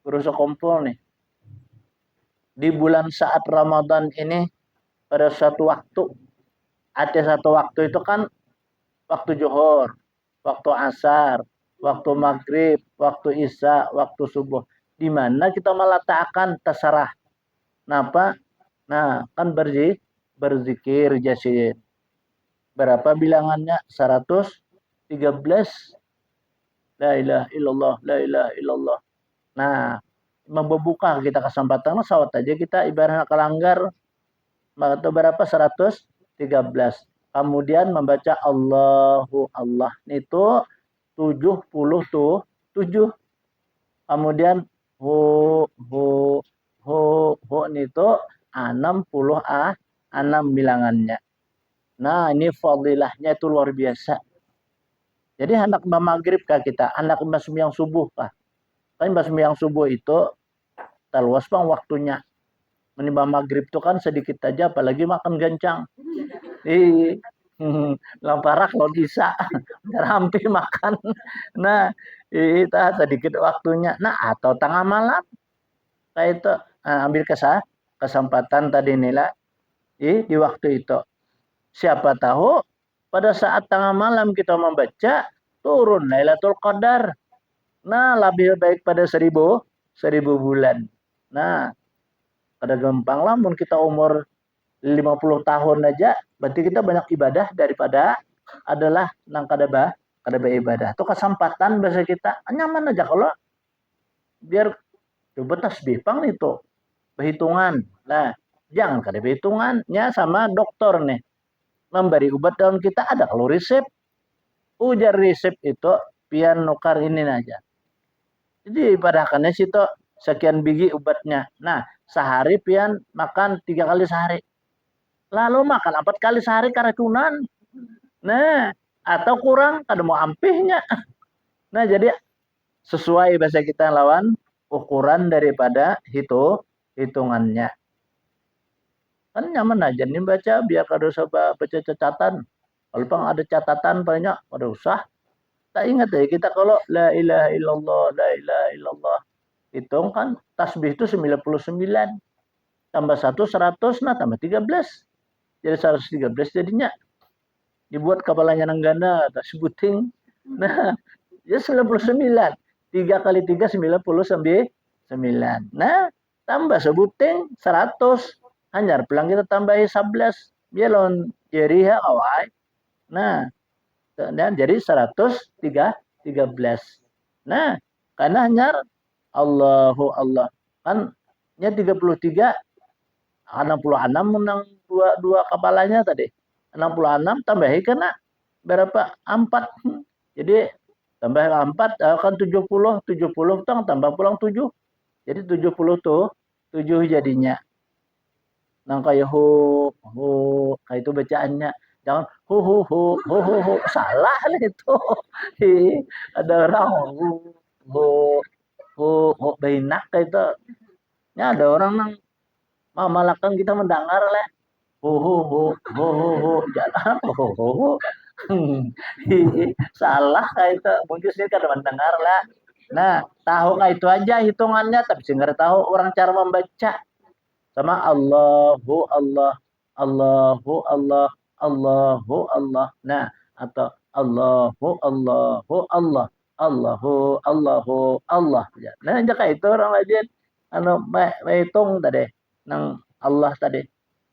guru sekompol nih, di bulan saat Ramadan ini, pada suatu waktu, ada satu waktu itu kan, waktu Johor, waktu asar, waktu maghrib, waktu isya, waktu subuh. Di mana kita meletakkan terserah. Napa? Nah, kan berzikir jasin. Berapa bilangannya? 113. La ilaha illallah, la ilaha illallah. Nah, membuka kita kesempatan sawat aja kita ibaratnya kelanggar atau berapa 113. Kemudian membaca Allahu Allah itu 77. Kemudian hu itu 6 bilangannya. Nah, ini fadilahnya itu luar biasa. Jadi hendak maghrib kah kita, hendak sembahyang subuh kah? Kan sembahyang subuh itu terluas bang waktunya. Menimbang maghrib itu kan sedikit aja, apalagi makan gancang. Lamparak kalau bisa, hampir makan. Nah, itu sedikit waktunya. Nah, atau tengah malam, kayak itu ambil kesempatan tadi nila di waktu itu. Siapa tahu pada saat tengah malam kita membaca turun Lailatul Qadar. Nah, lebih baik pada 1000 bulan. Nah, kada gampang lah mun kita umur 50 tahun aja, berarti kita banyak ibadah daripada adalah nang kada beribadah. Itu kesempatan bahasa kita nyaman aja kalau biar coba tasbih pang itu perhitungan. Nah, jangan kada perhitungannya sama dokter nih. Memberi obat dalam kita ada kalau resep. Ujar resep itu pian nukar ini aja. Jadi padahkannya situ sekian biji obatnya. Nah, sehari pian makan 3 kali sehari. Lalu makan 4 kali sehari karacunan. Nah, atau kurang kada mau ampihnya. Nah, jadi sesuai bahasa kita lawan ukuran daripada hitungannya. Kan nyaman aja nih baca biar kada usah baca catatan. Kalau pang ada catatan banyak kada usah. Tak ingat ya kita kalau la ilaha illallah, la ilaha illallah. Hitung kan tasbih itu 99. Tambah 1 100, nah tambah 13. Jadi 113 jadinya. Dibuat kepalanya Nanggana, tak sebuting. Nah, ya 99. 3 kali 3 99. Nah, tambah sebuting 100. Hanyar pelang kita tambahi 11. Biar lawan jeriha awai. Nah, dan jadi 113. Nah, karena hanyar Allahu Allah. Kan nya 33, 66 menang dua kepalanya tadi. 66 tambahi kena berapa? 4. Jadi tambah 4 kan 70. 70 tambah pulang 7. Jadi 70 tuh 7 jadinya. Nang kayak hu kayak itu bacaannya. Jangan hu salah itu. Ada orang hu hu bainak kayak itu. Ya ada orang nang malakan kita mendengar lah. Jangan salah kayak itu. Mungkin sih kan mendengar lah. Nah, tahu nggak itu aja hitungannya, tapi sih nggak tahu orang cara membaca. Sama Allahu Allah, Allahu Allah, Allahu Allah. Nah, atau Allahu Allah. Ya. Nah, jika itu orang lain anu hitung tadi nang Allah tadi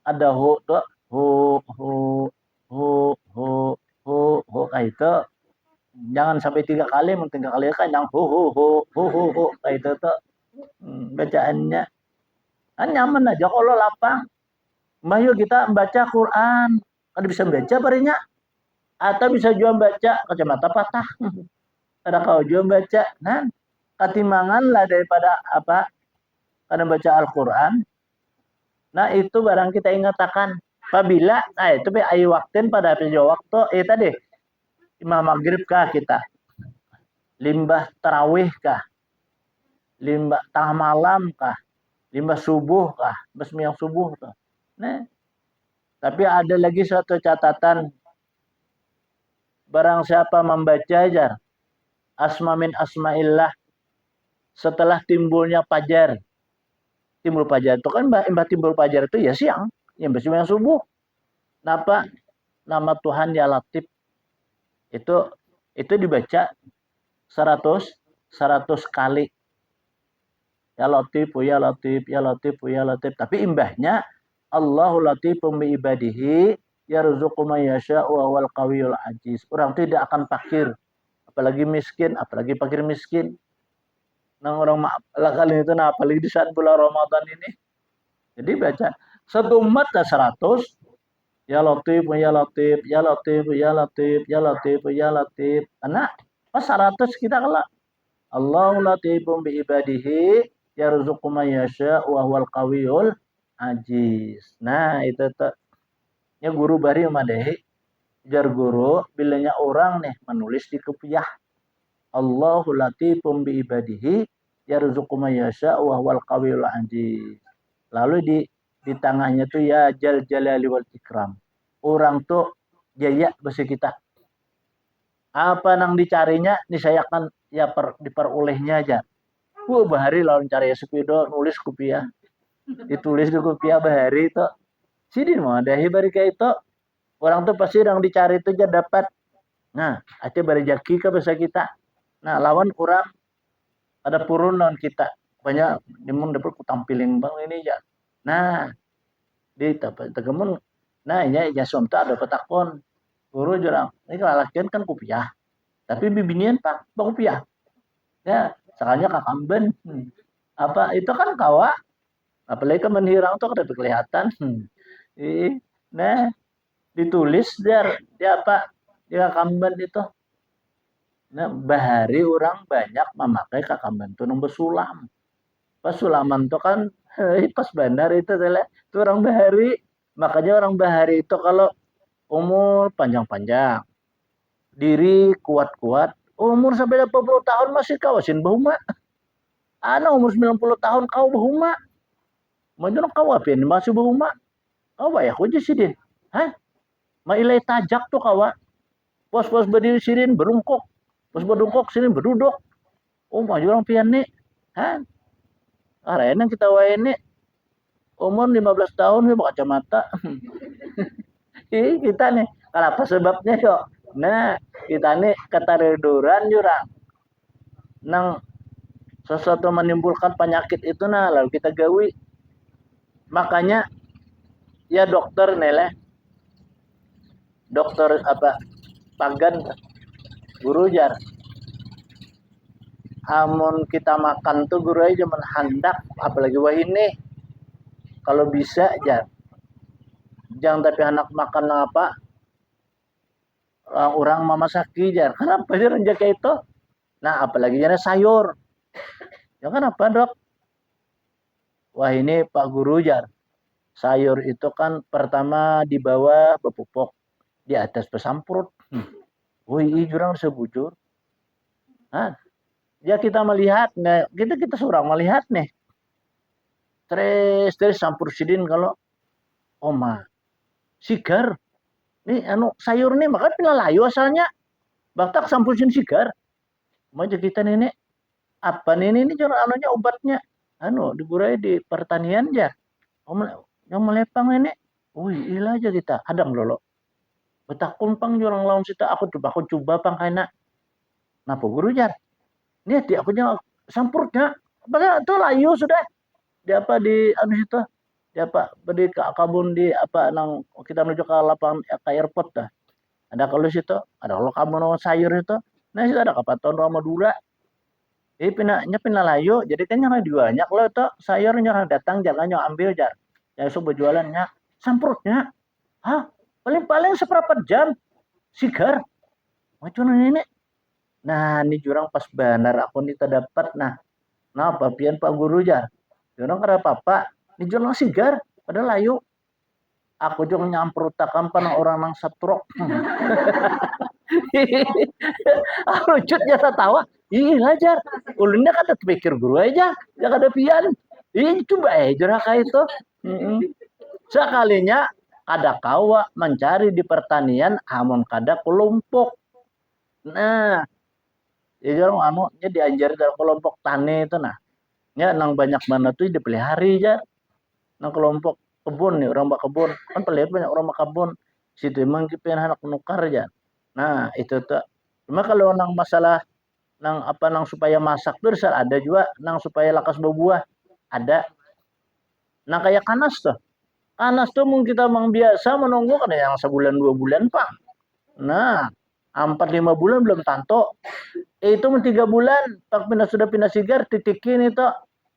ada tuh hu hu hu hu hu kayak itu jangan sampai 3 kali, mungkin 3 kali kan yang hu kayak itu tuh bacaannya kan nyaman aja kalau lapang. Mbah yuk kita membaca Quran. Kan bisa baca barinya. Atau bisa juga baca kacamata patah. Ada kau juga baca. Nah, ketimangan lah daripada apa? Karena baca Al-Quran. Nah, itu barang kita ingatakan. Apabila, nah itu ayu waktin pada waktu, tadi, imam maghrib kah kita? Limbah tarawih kah? Limbah tengah malam kah? Limbah subuh kah? Besmi yang subuh kah? Nah, tapi ada lagi suatu catatan. Barang siapa membaca aja asma min asma'illah setelah timbulnya fajar. Timbul fajar itu kan mbah timbul fajar itu ya siang, yang besok yang subuh. Kenapa? Nama Tuhan ya Latif. Itu dibaca 100 kali. Ya Latif, ya Latif, ya Latif, ya Latif. Tapi imbahnya Allahu latifum bi ibadihi yarzuqu may yasha'u wa huwal qawiyul aziz. Orang tidak akan fakir, apalagi miskin, apalagi fakir miskin. Nang orang kali itu nah apalagi di saat bulan Ramadan ini. Jadi baca satu umat 100 ya Latif, ya Latif, ya Latif, ya Latif, ya Latif, ya Latif. Karena pas 100 kita kalau Allahu latifum bi ibadihi yarzuqu may yasha'u wa huwal qawiyul aziz. Nah, itu tuh. Ya guru bari madahi jar guru bilanya orang nih menulis di kopiah Allahu latifum bi ibadihi yarzuqu may yasha'u wa huwal qawiyul aziz. Lalu di tangannya tuh ya jal jalali wal ikram. Orang tuh jaya bahasa kita. Apa nang dicarinya disayakan ya diperolehnya aja. Bahari lawan cari sepido nulis kopiah. Ditulis di kopiah bahari itu. Sini mau ada hibari kayak itu. Orang tuh pasti yang dicari itu aja dapat. Nah, aja berjaki ke bahasa kita. Nah, lawan kurang ada purun lawan kita. Banyak dimung dapat kutampilin bang ini ya. Nah, di tegemun. Nah, ini ya somta ada petakon. Guru jurang. Ini lalakian kan kopiah. Tapi bibinian pak, bang kopiah. Ya, soalnya kakamben. Apa itu kan kawa. Apalagi kan menhirang tuh ada kelihatan. Nah, ditulis dia apa? Dia kakamben itu. Nah, bahari orang banyak memakai kakamben itu nomor sulam. Pas sulaman itu kan pas bandar itu adalah itu orang bahari. Makanya orang bahari itu kalau umur panjang-panjang, diri kuat-kuat, umur sampai 80 tahun masih kawasin bahuma. Ana umur 90 tahun kau bahuma. Mana kau apa ini masih bahuma? Kau ya kuji sidin. Hah? Mailai tajak tuh kawa. Pos-pos berdiri sirin berungkuk. Pos berdungkuk sirin berduduk. Oh maju orang pian nih. Hah? Karena kita ini umur 15 tahun pakai kacamata. Kita nih, kenapa sebabnya kok? Nah, kita nih ketariduran jurang. Nang sesuatu menimbulkan penyakit itu nah lalu kita gawi. Makanya ya dokter nih lah, dokter apa pagan guru jar. Amun kita makan tuh guru aja menhandak apalagi wah ini kalau bisa jar. Jangan tapi anak makan apa orang mama sakit jar. Kenapa sih renjak itu? Nah, apalagi jana sayur. Ya kan apa dok? Wah ini Pak Guru jar. Sayur itu kan pertama di bawah bepupuk, di atas pesamprut. Wih, jurang sebujur. Nah, ya kita melihat, nah, kita seorang melihat nih. Terus sampur sidin kalau oma sigar. Nih anu sayur nih makan pinalayu asalnya. Baktak sampusin sigar. Mau kita nenek apa nih ini jangan anunya obatnya. Anu digurai di pertanian ya. Om yang melepang nenek. Wih, ilah aja kita. Hadang lolo. Betak kumpang jurang lawan sita aku coba pang kena. Napa guru jar? Nih di aku nya sampurnya. Padahal itu layu sudah. Di apa di anu itu? Di apa? Di kabun di apa nang kita menuju ke lapangan ke airport dah. Ada kalau situ, ada kalau kamu mau sayur itu. Nah, situ ada kapaton Roma Madura. Pindah layu, jadi kan nyarang banyak lo itu sayur nyarang datang jangan nyo ambil jar. Yang subuh jualannya samprotnya. Hah? Paling-paling seperempat jam sigar. Macam ini. Nah, ini jurang pas benar aku nih dapat. Nah, pian Pak Guru jar. Jurang kada apa-apa. Ini jurang sigar. Padahal layu. Aku juga nyamper kapan orang nang setruk. Aku lucunya tawa. Ih, ngajar. Ulunnya kan pikir guru aja. Jangan ada pian. Ih, coba aja kayak itu. Sekalinya kada kawa mencari di pertanian amun kada kelompok. Nah, jadi orang anu nya diajari dari kelompok tani itu nah. Ya nang banyak mana tuh dipelihari aja. Nang kelompok kebun nih orang bak kebun. Kan pelit banyak orang bak kebun. Situ emang kita anak menukar aja. Nah, itu tuh. Cuma kalau nang masalah nang apa nang supaya masak tuh ada juga nang supaya lakas berbuah ada. Nah kayak kanas tuh. Kanas tuh mungkin kita memang biasa menunggu kan yang sebulan 2 bulan pak. Nah 4-5 bulan belum tanto. Itu 3 bulan pak sudah pindah sigar titikin itu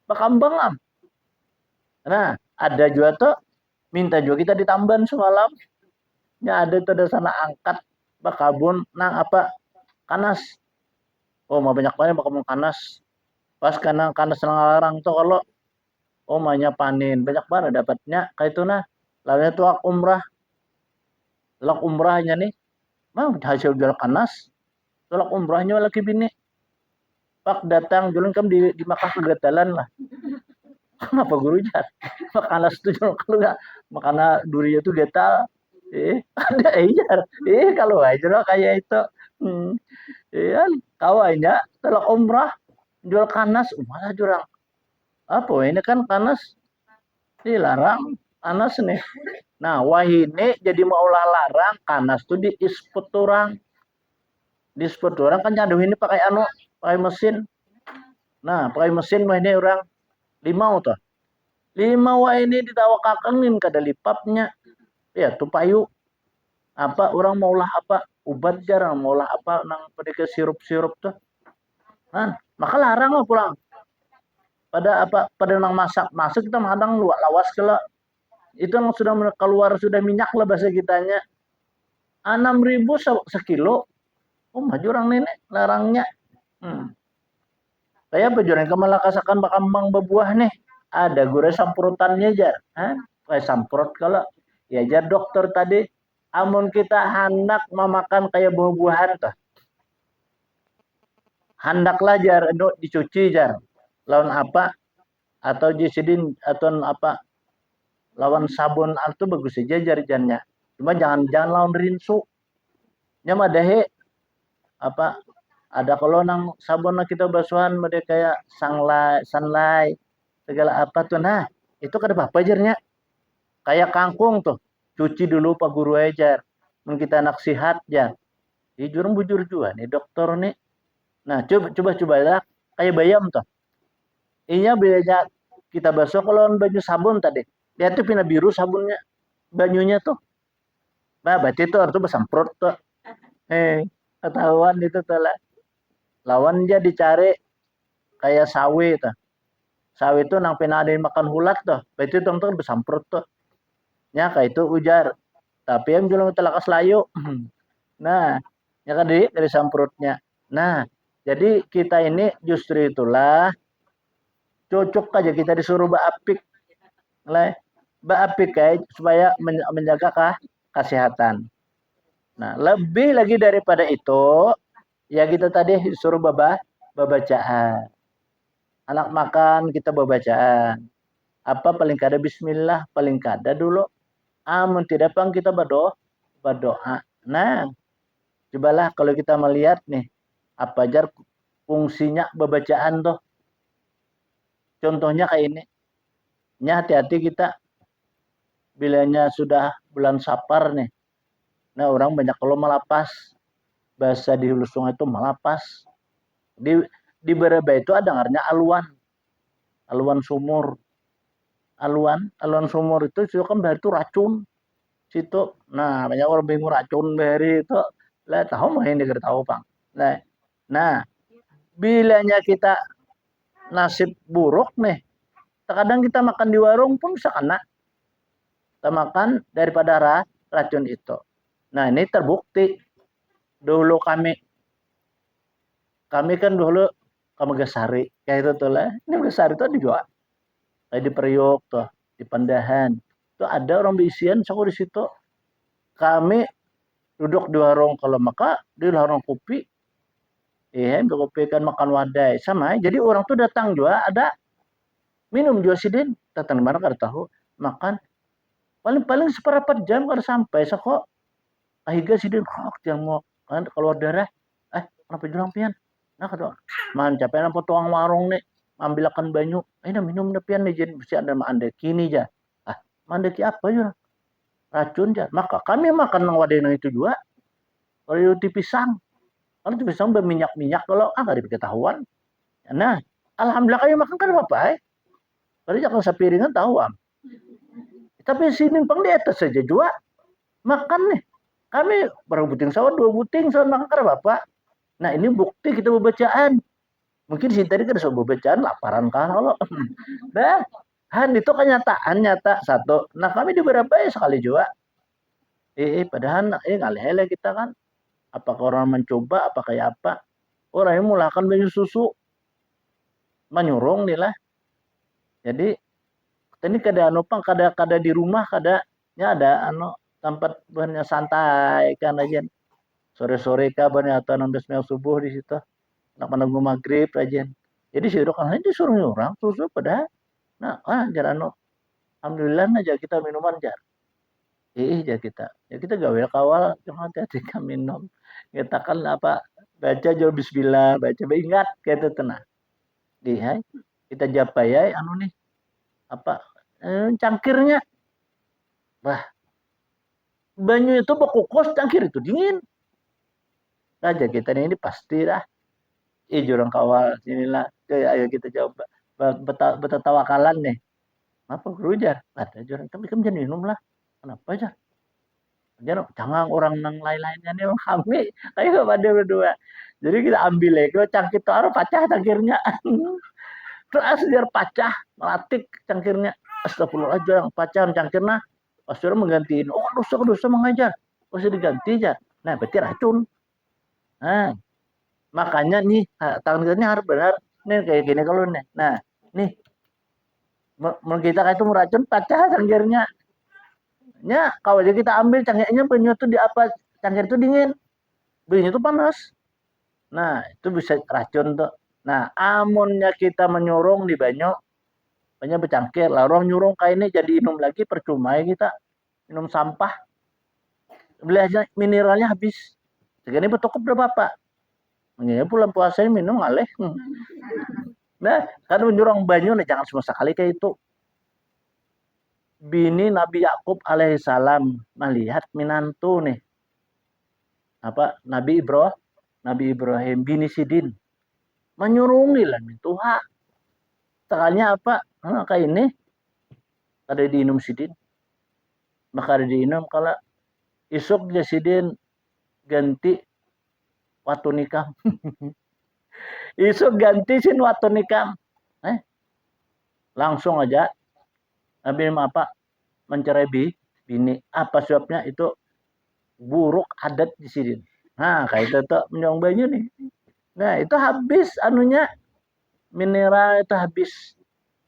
pak kambang am. Nah ada juga tuh minta juga kita ditambahan semalam. Ya ada tuh ada sana angkat pak kabun nang apa kanas. Oh mau banyak banget pak kabun kanas. Pas karena kanas larang tuh kalau omanya panen banyak banget dapatnya kayak itu nah lalu itu lak umrahnya nih mau hasil jual kanas lak umrahnya lagi bini pak datang dulu kan di Makkah kegatalan lah kenapa gurunya makanas tuh kalau nggak makana durinya tuh gatal ada iya kalau aja lah kayak itu iya kawannya setelah umrah jual kanas malah jurang apa ini kan kanas dilarang kanas nih. Nah, wahine jadi mau larang kanas tuh di isput orang. Di isput orang kan nyaduh ini pakai anu, pakai mesin. Nah, pakai mesin mah ini orang limau tuh. Limau wah ini ditawakakenin kada lipapnya. Ya, tuh payu. Apa orang maulah apa? Ubat jarang maulah apa nang pada ke sirup-sirup tuh. Nah, maka larang lah pulang. Pada apa pada nang masak kita madang luak lawas kalau itu yang sudah keluar sudah minyak lah bahasa kitanya 6.000 sekilo. Oh maju orang nenek larangnya. Saya pejuran kemalakasakan bakambang berbuah nih. Ada gure sampurutannya aja. Kayak samprot kalau ya jar dokter tadi. Amun kita hendak memakan kayak buah-buahan tuh. Hendaklah jar dicuci jar. Lawan apa? Atau jisidin atau apa? Lawan sabun itu bagus aja jarijannya. Cuma jangan lawan rinso. Nya dahe apa ada kalau nang sabun kita basuhan mereka kayak sunlight segala apa tuh. Nah, itu kada apa ajarnya. Kayak kangkung tuh. Cuci dulu Pak Guru ajar. Mun kita nak sihat ya. Jujur bujur juga nih dokter nih. Nah, coba lah kayak bayam tuh. Inya bedanya kita basuh kalau baju sabun tadi. Lihat tuh pina biru sabunnya. Banyunya tuh. Bah, berarti itu harus bersemprot tuh. Ketahuan itu tuh lah. Lawan dia dicari kayak sawi tuh. Sawi itu nang pina ada makan hulat tuh. Berarti tuh bersemprot tuh. Nya kayak itu ujar. Tapi yang jualan telakas layu. Nah, ya kan dari semprotnya. Nah, jadi kita ini justru itulah cocok aja kita disuruh baapik lah baapik kayak supaya menjaga kesehatan. Nah, lebih lagi daripada itu, ya kita tadi disuruh babacaan. Anak makan kita babacaan. Apa paling kada bismillah, paling kada dulu. Amun tidak pang kita berdoa. Nah, cobalah kalau kita melihat nih apa aja fungsinya babacaan tuh. Contohnya kayak ini. Nya hati-hati kita bilanya sudah bulan Sapar nih. Nah, orang banyak kalau malapas. Bahasa di Hulu Sungai itu malapas. Di Bereba itu ada ngarnya aluan. Aluan sumur. Aluan sumur itu kan bahari itu racun. Situ. Nah, banyak orang bingung racun bahari itu. Lah, tahu mah ini kita tahu, Bang. Nah, bilanya kita nasib buruk nih. Terkadang kita makan di warung pun bisa kena. Kita makan daripada racun itu. Nah, ini terbukti. Dulu kami kan dulu ke Megasari. Kayak itu tuh lah. Ini Megasari itu dijual. Kayak di Priok tuh. Di Pandahan. Itu ada orang bisian saku di situ. Kami duduk di warung kalau maka di warung kopi. Kopi kan makan wadai. Sama. Jadi orang tuh datang juga ada minum juga sidin. Datang di mana kada tahu. Makan. Paling seperempat jam kada sampai. Sako. Ahiga sidin. Jangan mau kan keluar darah. Kenapa jualan pian? Nah kata mancap yang potong warung nih ambilkan banyu minum nepian nih jadi mesti ada mandeki kini aja mandeki apa ya racun aja maka kami makan nang wadena itu juga kalau itu pisang kalau itu pisang berminyak kalau nggak diketahuan nah alhamdulillah kami makan kan apa kalau jangan sepiringan tahu tapi sini pang di atas saja juga makan nih kami baru buting sawah 2 buting sawah makan kan bapak. Nah ini bukti kita bacaan. Mungkin sih tadi kan soal bacaan laparan kan kalau. Nah, itu kenyataan nyata satu. Nah kami di beberapa ya sekali juga. Padahal ngalih-ngalih kita kan. Apakah orang mencoba, apa kayak apa. Orang yang mulakan banyu susu. Menyurung nih lah. Jadi, ini kada kada di rumah, kadanya ada tempat banyak santai kan aja. Sore-sore kabarnya atau 16 subuh di situ. Nak menunggu maghrib aja. Jadi sirup kan disuruh orang susu pada. Nah, jalan alhamdulillah aja kita minuman jar. Ya kita. Ya kita gawe kawal jangan hati-hati minum. Kita kan apa baca jual bismillah, baca ingat kita tenang. Kita japa ya nih apa cangkirnya. Wah. Banyu itu berkukus cangkir itu dingin. Aja kita ini pasti dah. Jurang kawal inilah ayo kita coba bertawakalan nih apa gerujar ada jurang tapi kamu jangan minum lah kenapa aja jangan orang nang lain-lainnya nih orang kami kayak pada berdua jadi kita ambil lagi cangkir itu harus pecah cangkirnya terus biar pecah melatih cangkirnya astagfirullahaladzim pecah cangkirnya pasti orang menggantiin dosa mengajar pasti diganti aja nah berarti racun nah makanya nih tangan kita ini harus benar nih kayak gini kalau nih nah nih kita kayak itu meracun pecah cangkirnya nya kalau aja kita ambil cangkirnya banyu itu di apa cangkir itu dingin banyu itu panas nah itu bisa racun tuh nah amunnya kita menyurung di banyu bercangkir lah orang nyurung kayak ini jadi minum lagi percuma ya kita minum sampah beli aja mineralnya habis segini betul berapa pak. Ya bulan puasa minum ngaleh. Nah, kan menjurang banyu nih jangan semua sekali kayak itu. Bini Nabi Yakub alaihissalam melihat minantu nih apa Nabi Ibrahim bini Sidin menyurungi lah nih Tuhan. Tanya apa? Kayak ini ada diinum Sidin. Maka ada diinum kalau isuk dia Sidin ganti waktu nikah. Isuk ganti sin waktu nikah. Langsung aja Nabi apa mencerai bini. Apa sebabnya itu buruk adat di sini. Nah, kayak itu tuh menyong banyu nih. Nah, itu habis anunya mineral itu habis.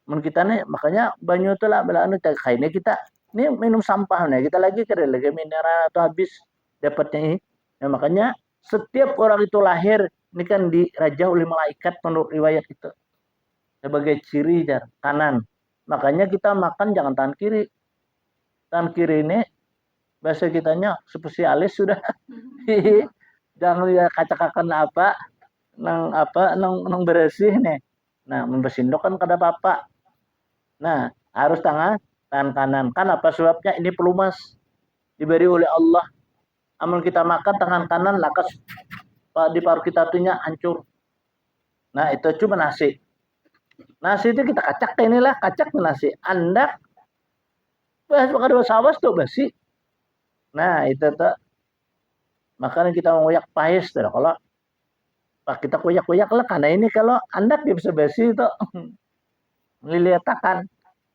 Men kita nih makanya banyu itu lah bela anu kayaknya kita ini minum sampah nih. Kita lagi lagi mineral itu habis dapatnya ini. Nah, makanya setiap orang itu lahir ini kan dirajah oleh malaikat menurut riwayat itu sebagai ciri kanan. Makanya kita makan jangan tangan kiri. Tangan kiri ini bahasa kitanya spesialis sudah. Jangan lihat kaca-kacan nang bersih nih. Nah, membesindok kan kada apa-apa. Nah, harus tangan kanan. Kan apa sebabnya? Ini pelumas diberi oleh Allah. Amal kita makan tangan kanan lakas di paru kita tuhnya hancur. Nah, itu cuma nasi. Nasi itu kita kacak inilah kacak nasi. Anda pakai dua sawas tuh basi. Nah, itu tuh makanya kita mengoyak pahis tuh. Kalau kita koyak-koyak lah karena ini kalau Anda bisa basi itu melilitakan.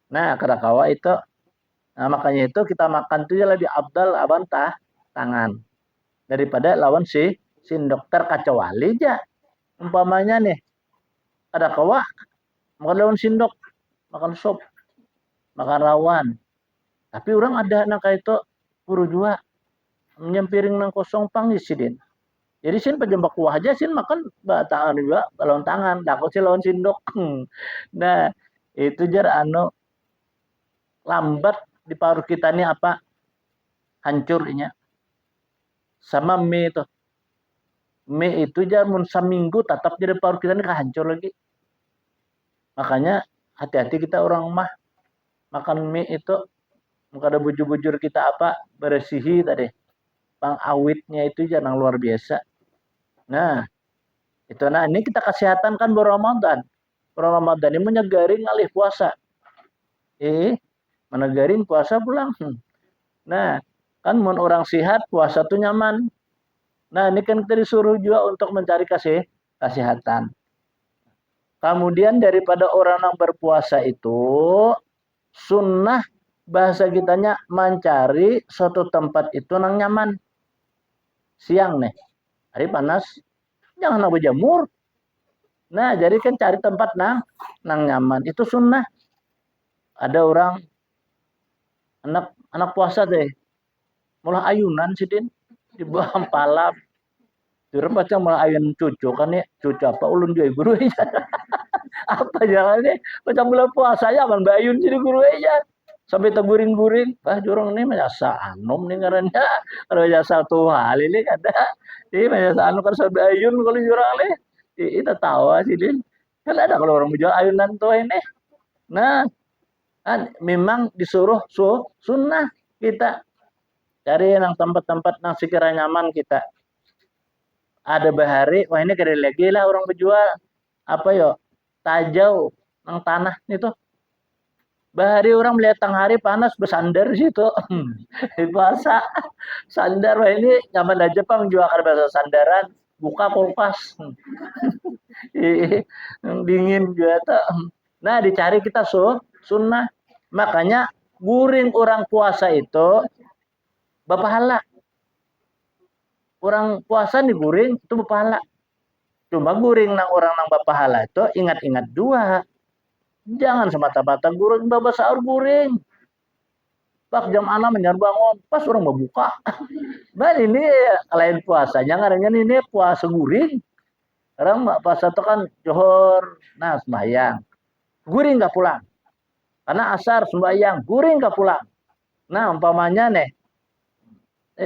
Nah, kadakawa itu nah, makanya itu kita makan tuh lebih abdal abantah tangan daripada lawan si dokter kacawali aja. Umpamanya nih ada kawa makan lawan sindok, makan sop, makan rawan. Tapi orang ada nak itu guru jua nyempiring nang kosong panggil sidin. Jadi sin pejambak kuah aja sin makan tangan juga lawan tangan, takut si lawan sindok. Nah, itu jar anu lambat di paru kita ini apa hancurnya sama mie itu jamun seminggu tetap jadi paru kita ini hancur lagi. Makanya hati-hati kita orang mah makan mie itu maka ada bujur-bujur kita apa beresihi tadi pang awitnya itu jangan luar biasa. Nah itu ini kita kesehatan kan Ramadan ini menyegarin ngalih puasa menegarin puasa pulang. Nah kan mau orang sehat puasa tuh nyaman. Nah ini kan kita disuruh juga untuk mencari kesehatan. Kemudian daripada orang yang berpuasa itu sunnah bahasa kitanya mencari suatu tempat itu nang nyaman. Siang nih, hari panas, jangan nak berjemur. Nah, jadi kan cari tempat nang nyaman. Itu sunnah. Ada orang anak puasa deh, mulai ayunan sih din di bawah palap. Turun baca mulai ayun cucu kan ya, cucu apa ulun juga guru aja. Apa jalannya macam bulan puasa ya bang bayun jadi guru aja sampai teguring-guring jurang ini menyasa anom nih karena kalau jasa tuh hal ini ada ini menyasa anom kan sampai ayun kalau jurang nih itu tahu sih din kan ada kalau orang menjual ayunan tuh ini nah kan memang disuruh sunnah kita cari yang tempat-tempat yang sekiranya nyaman kita ada bahari wah ini kira lagi lah orang berjual apa yo tajau nang tanah itu bahari orang melihat tang hari panas bersandar situ bahasa sandar wah ini nyaman aja pang jual bahasa sandaran buka kulkas dingin juga tuh nah dicari kita sunnah makanya guring orang puasa itu berpahala orang puasa diguring itu berpahala cuma guring nang orang nang berpahala itu ingat-ingat dua jangan semata-mata guring babas sahur guring pak jam 6 menyar bangun pas orang mau buka nah ini lain puasanya ngarannya ini puasa guring orang puasa itu kan johor nah sembahyang guring nggak pulang karena asar sembahyang guring nggak pulang nah umpamanya nih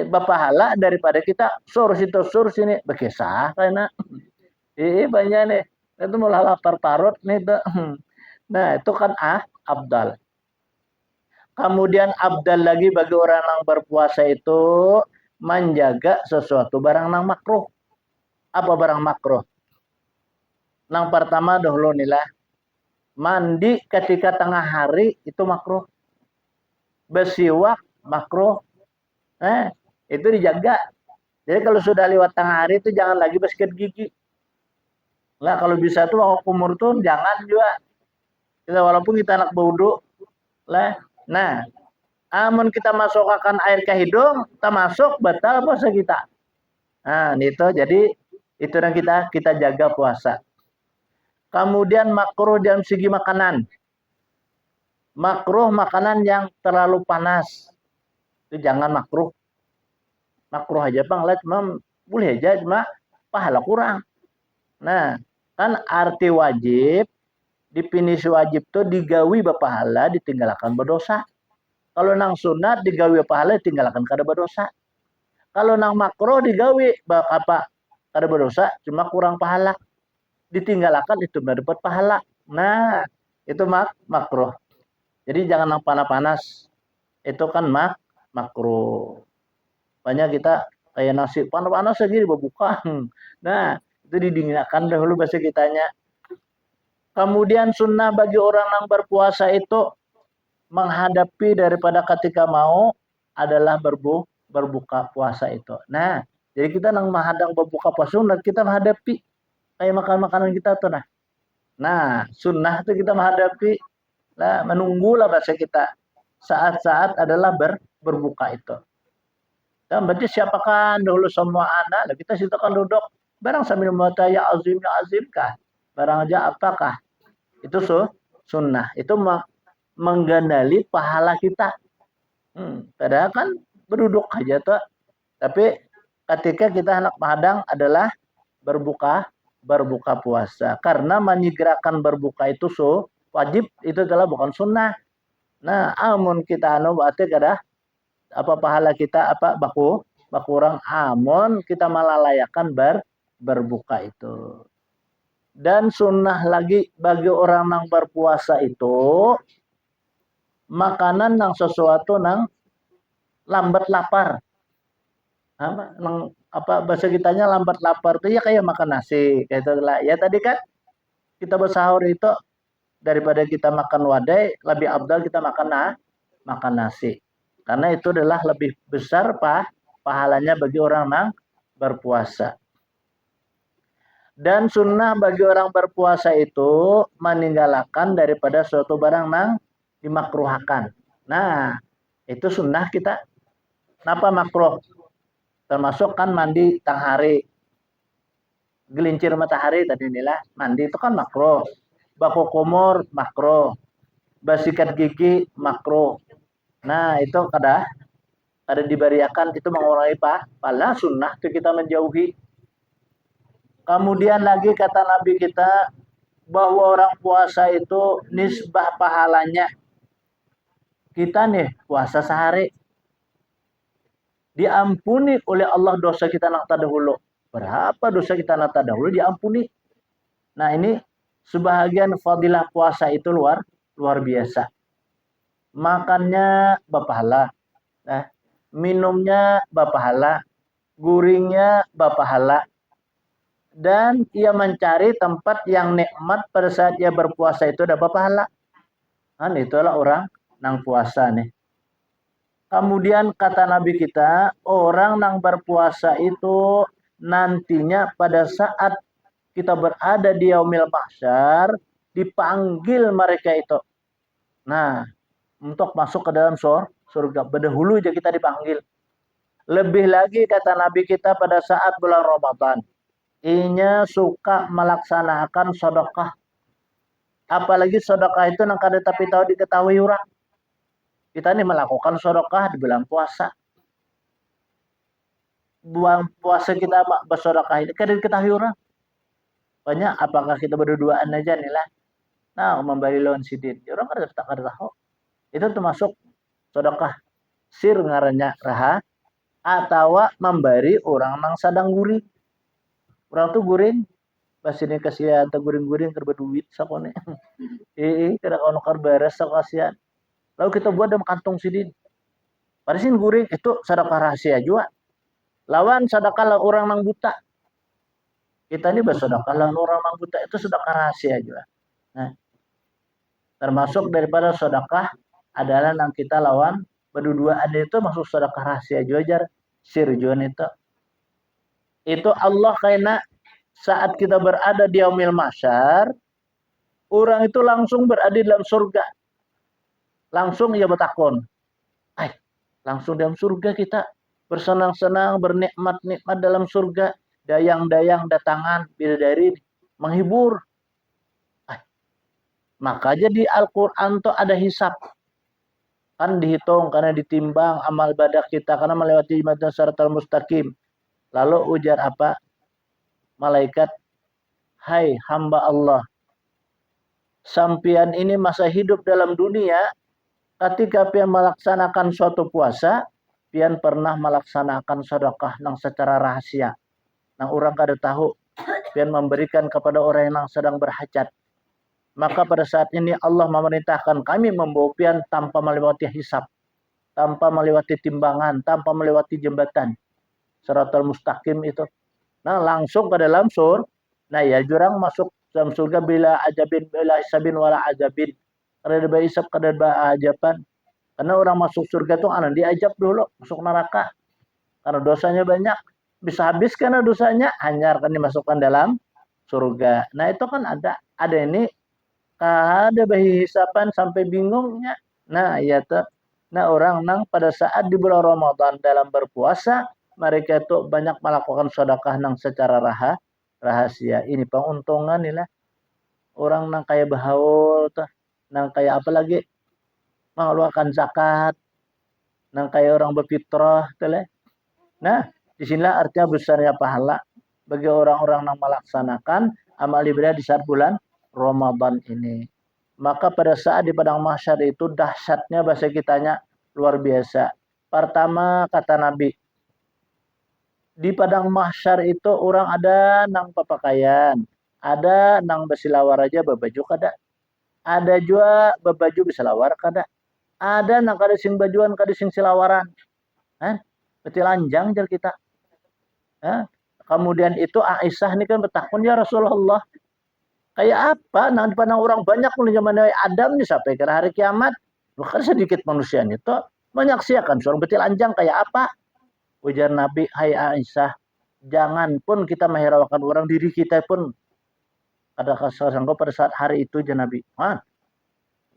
bapahala daripada kita sur situ sur sini berkisah karena banyak nih Itu malah lapar parut nih tuh. Nah, itu kan abdal. Kemudian abdal lagi bagi orang yang berpuasa itu menjaga sesuatu barang nang makruh. Apa barang makruh? Yang pertama dahulu nilah mandi ketika tengah hari itu makruh. Bersiwak makruh. Eh, itu dijaga. Jadi kalau sudah lewat tengah hari itu jangan lagi bersikat gigi. Nggak, kalau bisa tuh waktu umur tuh jangan juga. Kita walaupun kita anak bodoh lah. Nah, amun kita masukkan air ke hidung, kita masuk batal puasa kita. Nah, itu jadi itu yang kita jaga puasa. Kemudian makruh dalam segi makanan. Makruh makanan yang terlalu panas. Itu jangan makruh. Makruh aja bang, lah cuma boleh aja cuma pahala kurang. Nah, kan arti wajib, definisi wajib tuh digawi berpahala, ditinggalkan berdosa. Kalau nang sunat digawi pahala, ditinggalkan kada berdosa. Kalau nang makruh digawi apa kada berdosa, cuma kurang pahala. Ditinggalkan itu dapat pahala. Nah, itu makruh. Jadi jangan nang panas-panas. Itu kan makruh. Banyak kita kayak nasi panas-panas aja dibuka. Nah, itu didinginkan dahulu bahasa kitanya. Kemudian sunnah bagi orang yang berpuasa itu menghadapi daripada ketika mau adalah berbuka puasa itu. Nah, jadi kita nang menghadang berbuka puasa sunnah kita menghadapi kayak makan makanan kita tuh nah. Nah, sunnah itu kita menghadapi lah menunggulah bahasa kita saat-saat adalah berbuka itu. Dan berarti siapakah dahulu semua anak? Lah kita situ kan duduk barang sambil membaca ya azim kah? Barang aja apakah? Itu sunnah. Itu menggandali pahala kita. Padahal kan berduduk aja tuh. Tapi ketika kita anak padang adalah berbuka puasa. Karena menyegerakan berbuka itu wajib, itu adalah bukan sunnah. Nah, amun kita berarti kada apa pahala kita apa bakurang amun kita malalayakan berbuka itu. Dan sunnah lagi bagi orang yang berpuasa itu makanan yang sesuatu nang lambat lapar. Apa bahasa kitanya lambat lapar itu ya kayak makan nasi kayak itu lah. Ya tadi kan kita bersahur itu daripada kita makan wadai lebih abdal kita makan nasi. Karena itu adalah lebih besar pahalanya bagi orang yang berpuasa. Dan sunnah bagi orang berpuasa itu meninggalkan daripada suatu barang yang dimakruhakan. Nah, itu sunnah kita. Kenapa makruh? Termasuk kan mandi tang hari. Gelincir matahari tadi inilah. Mandi itu kan makruh. Baku kumur makruh. Basikat gigi makruh. Nah, itu kada diberiakan itu mengurangi pahala sunnah itu kita menjauhi. Kemudian lagi kata Nabi kita bahwa orang puasa itu nisbah pahalanya kita nih puasa sehari diampuni oleh Allah dosa kita nang terdahulu. Berapa dosa kita nang terdahulu diampuni. Nah, ini sebahagian fadilah puasa itu luar biasa. Makannya berpahala. Nah, minumnya berpahala. Guringnya berpahala. Dan ia mencari tempat yang nikmat pada saat ia berpuasa itu dapat pahala. Kan itulah orang nang puasa nih. Kemudian kata Nabi kita, orang yang berpuasa itu nantinya pada saat kita berada di yaumil mahsyar dipanggil mereka itu. Nah, untuk masuk ke dalam surga. Berdahulu aja kita dipanggil. Lebih lagi kata Nabi kita pada saat bulan Ramadan. Inya suka melaksanakan sedekah. Apalagi sedekah itu nang kada tapi tahu diketahui orang. Kita ini melakukan sedekah di bulan puasa. Bulan puasa kita bersedekah ini kada diketahui orang. Banyak apakah kita berduaan aja nih lah. Nah, memberi lawan sidin. Orang kada tahu. Itu termasuk sedekah sir ngarannya raha atau memberi orang nang sadang guring. Orang tuh guring Pas ini kasihan guring-guring kerba duit sakone. Kada kono beres kasihan. Lalu kita buat dalam kantong sidin. Parisin guring itu sedekah rahasia juga. Lawan sedekah orang nang buta. Kita ini bersedekah lawan orang nang buta itu sedekah rahasia juga. Nah, termasuk daripada sedekah adalah nang kita lawan berduaan itu masuk sedekah rahasia juga jar sirjuan itu. Itu Allah karena saat kita berada di yaumil mahsyar, orang itu langsung berada dalam surga. Langsung ia bertakon. Langsung dalam surga kita bersenang-senang, bernikmat-nikmat dalam surga. Dayang-dayang datangan bidadari menghibur. Maka jadi Al-Quran itu ada hisab. Kan dihitung karena ditimbang amal badak kita karena melewati jalan siratal mustaqim. Lalu ujar apa? Malaikat, hai hamba Allah, sampian ini masa hidup dalam dunia, ketika pian melaksanakan suatu puasa, pian pernah melaksanakan sedekah nang secara rahasia. Nang orang kada tahu, pian memberikan kepada orang yang sedang berhajat. Maka pada saat ini Allah memerintahkan kami membawa pian tanpa melewati hisab, tanpa melewati timbangan, tanpa melewati jembatan. Siratal mustaqim itu. Nah, langsung ke dalam sur. Nah, ya jurang masuk dalam surga bila ajabin, bila hisabin wala ajabin. Kada ada hisab, kada ada ajaban. Karena orang masuk surga itu anak diajab dulu masuk neraka. Karena dosanya banyak. Bisa habis karena dosanya hanyar kan dimasukkan dalam surga. Nah, itu kan ada ini ada bayi hisapan sampai bingungnya. Nah, iya tuh. Nah, orang nang pada saat di bulan Ramadan dalam berpuasa, mereka itu banyak melakukan sedekah nang secara rahasia. Ini penguntungan nih lah. Orang nang kayak bahaul tuh, nang kayak apa lagi? Mengeluarkan zakat, nang kayak orang berfitrah tuh lah. Nah, disinilah artinya besarnya pahala bagi orang-orang yang melaksanakan amal ibadah di saat bulan Ramadan ini. Maka pada saat di padang mahsyar itu dahsyatnya bahasa kitanya luar biasa. Pertama kata Nabi, di padang mahsyar itu orang ada nang papakaian, ada nang bersilawar aja babaju kada, ada juga babaju bersilawar kada, ada nang kada sing bajuan kada sing silawaran. Betul lanjang jar kita. Kemudian itu Aisyah ini kan bertakun ya Rasulullah, kayak apa? Nah, dipandang orang banyak mulai zaman Adam nih sampai ke hari kiamat. Bukan sedikit manusia itu menyaksikan seorang betil anjang kayak apa? Ujar Nabi, hai Aisyah, jangan pun kita menghiraukan orang, diri kita pun ada sanggup pada saat hari itu aja Nabi.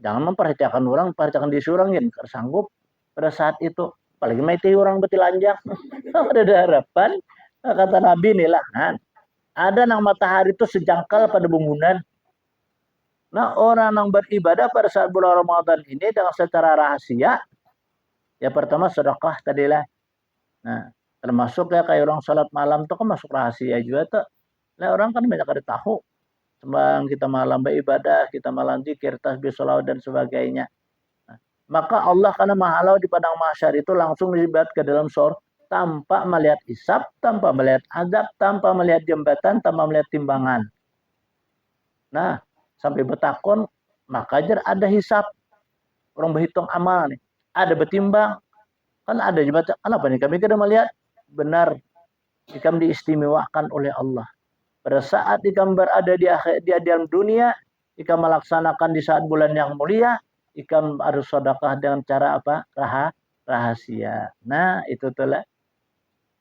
Jangan memperhatikan orang, perhatikan diri orang yang sanggup pada saat itu. Apalagi mati orang betil anjang. Ada harapan. Kata Nabi nih lah, ada nang matahari itu sejangkal pada bangunan. Nah, orang yang beribadah pada saat bulan Ramadan ini dengan secara rahasia, ya pertama sedekah tadilah. Nah, termasuk ya kayak orang salat malam itu kan masuk rahasia juga tuh. Nah, orang kan banyak ada tahu. Sembang kita malam beribadah, kita malam zikir, tasbih, sholawat dan sebagainya. Nah, maka Allah karena mahalau di padang mahsyar itu langsung dilibat ke dalam sur tanpa melihat hisab, tanpa melihat azab, tanpa melihat jembatan, tanpa melihat timbangan. Nah, sampai betakon, maka ajar ada hisab. Orang berhitung amal nih. Ada betimbang. Kan ada jembatan. Kenapa nih? Kami kada melihat benar ikam diistimewakan oleh Allah. Pada saat ikam berada di dalam dunia, ikam melaksanakan di saat bulan yang mulia, ikam harus sedekah dengan cara apa? Rahasia. Nah, itu telah